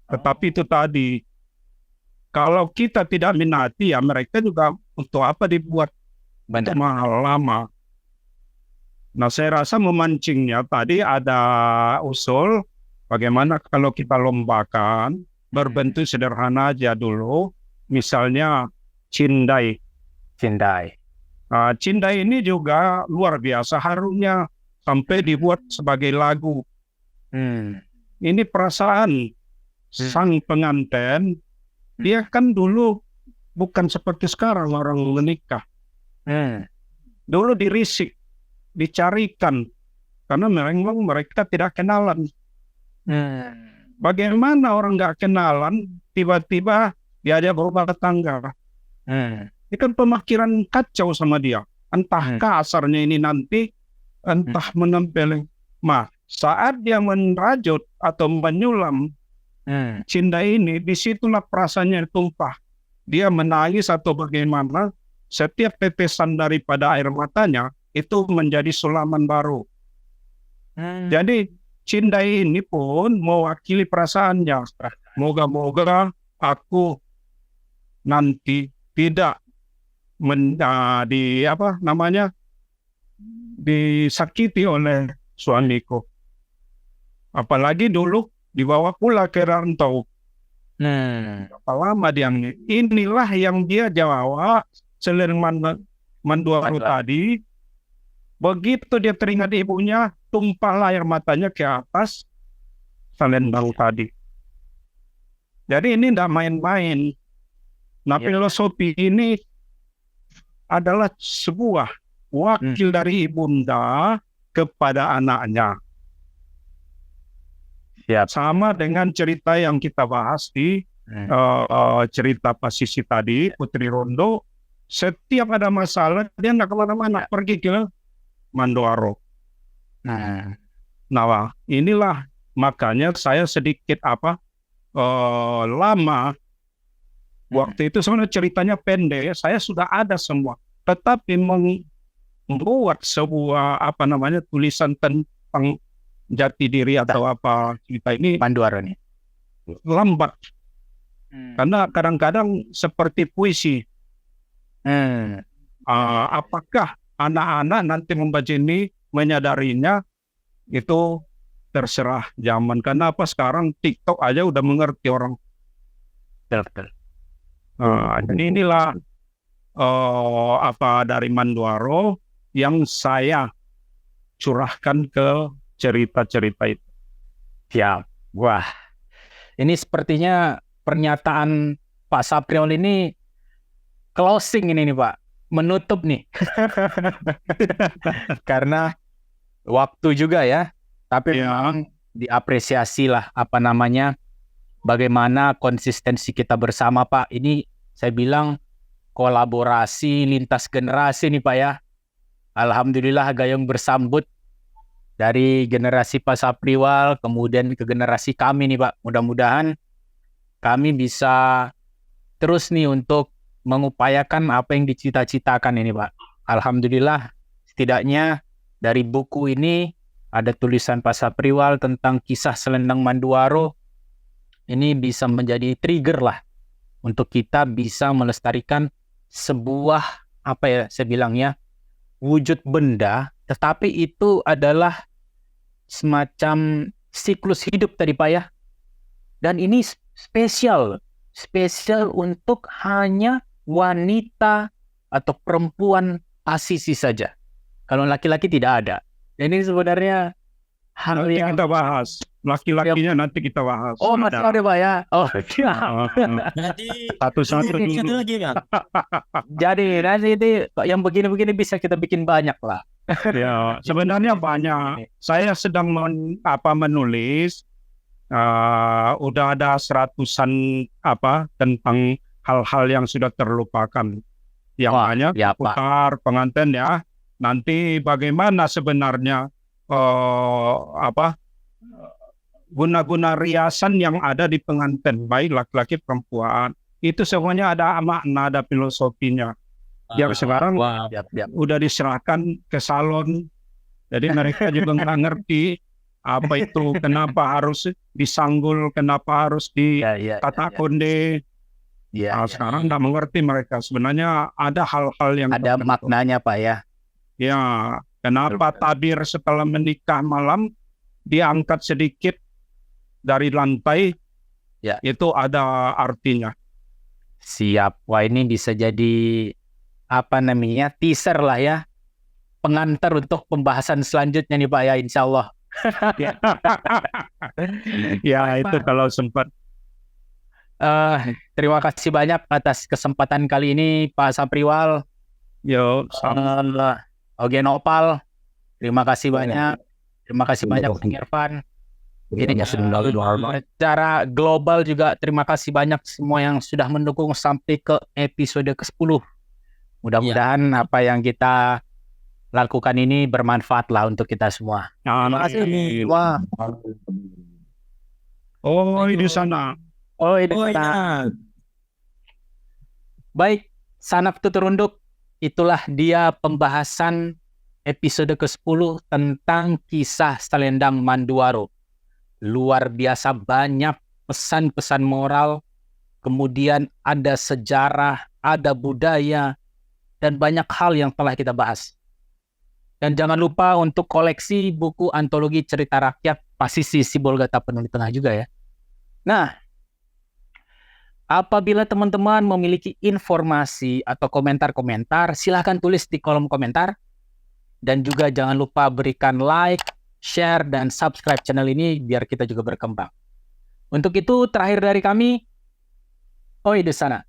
Speaker 2: tetapi itu tadi kalau kita tidak minati ya mereka juga untuk apa dibuat mahal lama. Nah saya rasa memancingnya tadi ada usul bagaimana kalau kita lombakan berbentuk sederhana aja dulu, misalnya cindai. Nah, cindai ini juga luar biasa harunya sampai dibuat sebagai lagu. Ini perasaan sang pengantin. Dia kan dulu bukan seperti sekarang orang menikah. Dulu dirisik, dicarikan, karena memang mereka tidak kenalan. Bagaimana orang nggak kenalan tiba-tiba diajak berumah tangga? Ini kan pemikiran kacau sama dia. Entah kasarnya ini nanti, entah menempel. Saat dia merajut atau menyulam cinta ini, disitulah perasaannya tumpah. Dia menangis atau bagaimana, setiap tetesan daripada air matanya itu menjadi sulaman baru. Jadi cinta ini pun mewakili perasaannya. Moga-moga aku nanti tidak disakiti oleh suamiku. Apalagi dulu dibawa pula ke rantau. Berapa lama dia? Inilah yang dia jawab selendang Manduaro tadi. Begitu dia teringat ibunya, tumpahlah air matanya ke atas selendang tadi. Jadi ini tidak main-main. Nah, filosofi ini adalah sebuah wakil dari ibunda kepada anaknya. Sama dengan cerita yang kita bahas di cerita Pasisi tadi, Putri Rondo. Setiap ada masalah, dia nggak kemana-mana, pergi ke Manduaro. Nah, inilah makanya saya sedikit lama. Waktu itu sebenarnya ceritanya pendek, saya sudah ada semua. Tetapi membuat sebuah tulisan tentang jati diri atau apa cerita ini
Speaker 1: Manduaro nih
Speaker 2: lambat. Karena kadang-kadang seperti puisi. Apakah anak-anak nanti membaca ini menyadarinya, itu terserah zaman. Kenapa sekarang TikTok aja udah mengerti orang. Jadi inilah dari Manduaro yang saya curahkan ke cerita-cerita itu.
Speaker 1: Wah, ini sepertinya pernyataan Pak Sapriol ini closing ini nih Pak, menutup nih. Karena waktu juga ya, tapi memang diapresiasi lah bagaimana konsistensi kita bersama Pak. Ini saya bilang kolaborasi lintas generasi nih Pak ya. Alhamdulillah gayung bersambut dari generasi Pak Sapriwal kemudian ke generasi kami nih Pak. Mudah-mudahan kami bisa terus nih untuk mengupayakan apa yang dicita-citakan ini Pak. Alhamdulillah setidaknya dari buku ini ada tulisan Pak Sapriwal tentang kisah Selendang Manduaro. Ini bisa menjadi trigger lah untuk kita bisa melestarikan sebuah apa ya saya bilangnya wujud benda, tetapi itu adalah semacam siklus hidup tadi Pak ya. Dan ini spesial untuk hanya wanita atau perempuan Asisi saja. Kalau laki-laki tidak ada. Dan ini sebenarnya hal
Speaker 2: Nanti
Speaker 1: yang
Speaker 2: kita bahas. Laki-lakinya nanti kita bahas.
Speaker 1: oh masih ada Pak ya. Oh iya.
Speaker 4: Nanti
Speaker 2: Satu-satu
Speaker 4: satu
Speaker 2: dulu.
Speaker 4: lagi kan.
Speaker 1: Jadi nanti ini yang begini-begini bisa kita bikin banyak lah.
Speaker 2: Ya, sebenarnya banyak. Saya sedang menulis. Udah ada seratusan tentang hal-hal yang sudah terlupakan. Yang
Speaker 1: Wah,
Speaker 2: banyak
Speaker 1: ya, Pak.
Speaker 2: putar pengantin ya. Nanti bagaimana sebenarnya guna-guna riasan yang ada di pengantin, baik laki-laki perempuan, itu semuanya ada makna, ada filosofinya. Yang sekarang
Speaker 1: Wah, yap.
Speaker 2: udah diserahkan ke salon, jadi mereka juga nggak ngerti apa itu, kenapa harus disanggul, kenapa harus di kata konde. Sekarang nggak mengerti mereka. Sebenarnya ada hal-hal yang
Speaker 1: Ada
Speaker 2: tertentu.
Speaker 1: maknanya Pak ya.
Speaker 2: Ya, kenapa tabir setelah menikah malam diangkat sedikit dari lantai?
Speaker 1: Ya.
Speaker 2: Itu ada artinya.
Speaker 1: Siap. Wah ini bisa jadi teaser lah ya. Pengantar untuk pembahasan selanjutnya nih Pak ya, insya Allah.
Speaker 2: Ya, itu kalau sempat.
Speaker 1: Terima kasih banyak atas kesempatan kali ini Pak Sapriwal.
Speaker 2: Yo,
Speaker 1: Ogen Opal, terima kasih banyak. Terima kasih banyak Bang Irfan. Ini secara global juga terima kasih banyak semua yang sudah mendukung sampai ke episode ke-10. Mudah-mudahan apa yang kita lakukan ini bermanfaat lah untuk kita semua.
Speaker 2: Terima
Speaker 1: kasih. Wah.
Speaker 2: Oh, di sana.
Speaker 1: Oh, ini Baik, Sanap Tuturunduk, itulah dia pembahasan episode ke-10 tentang kisah Selendang Manduaro. Luar biasa banyak pesan-pesan moral, kemudian ada sejarah, ada budaya, dan banyak hal yang telah kita bahas. Dan jangan lupa untuk koleksi buku antologi cerita rakyat Pasisi Sibolga Tapanuli Tengah juga ya. Nah, apabila teman-teman memiliki informasi atau komentar-komentar, silahkan tulis di kolom komentar. Dan juga jangan lupa berikan like, share, dan subscribe channel ini biar kita juga berkembang. Untuk itu, terakhir dari kami, Oi di sana.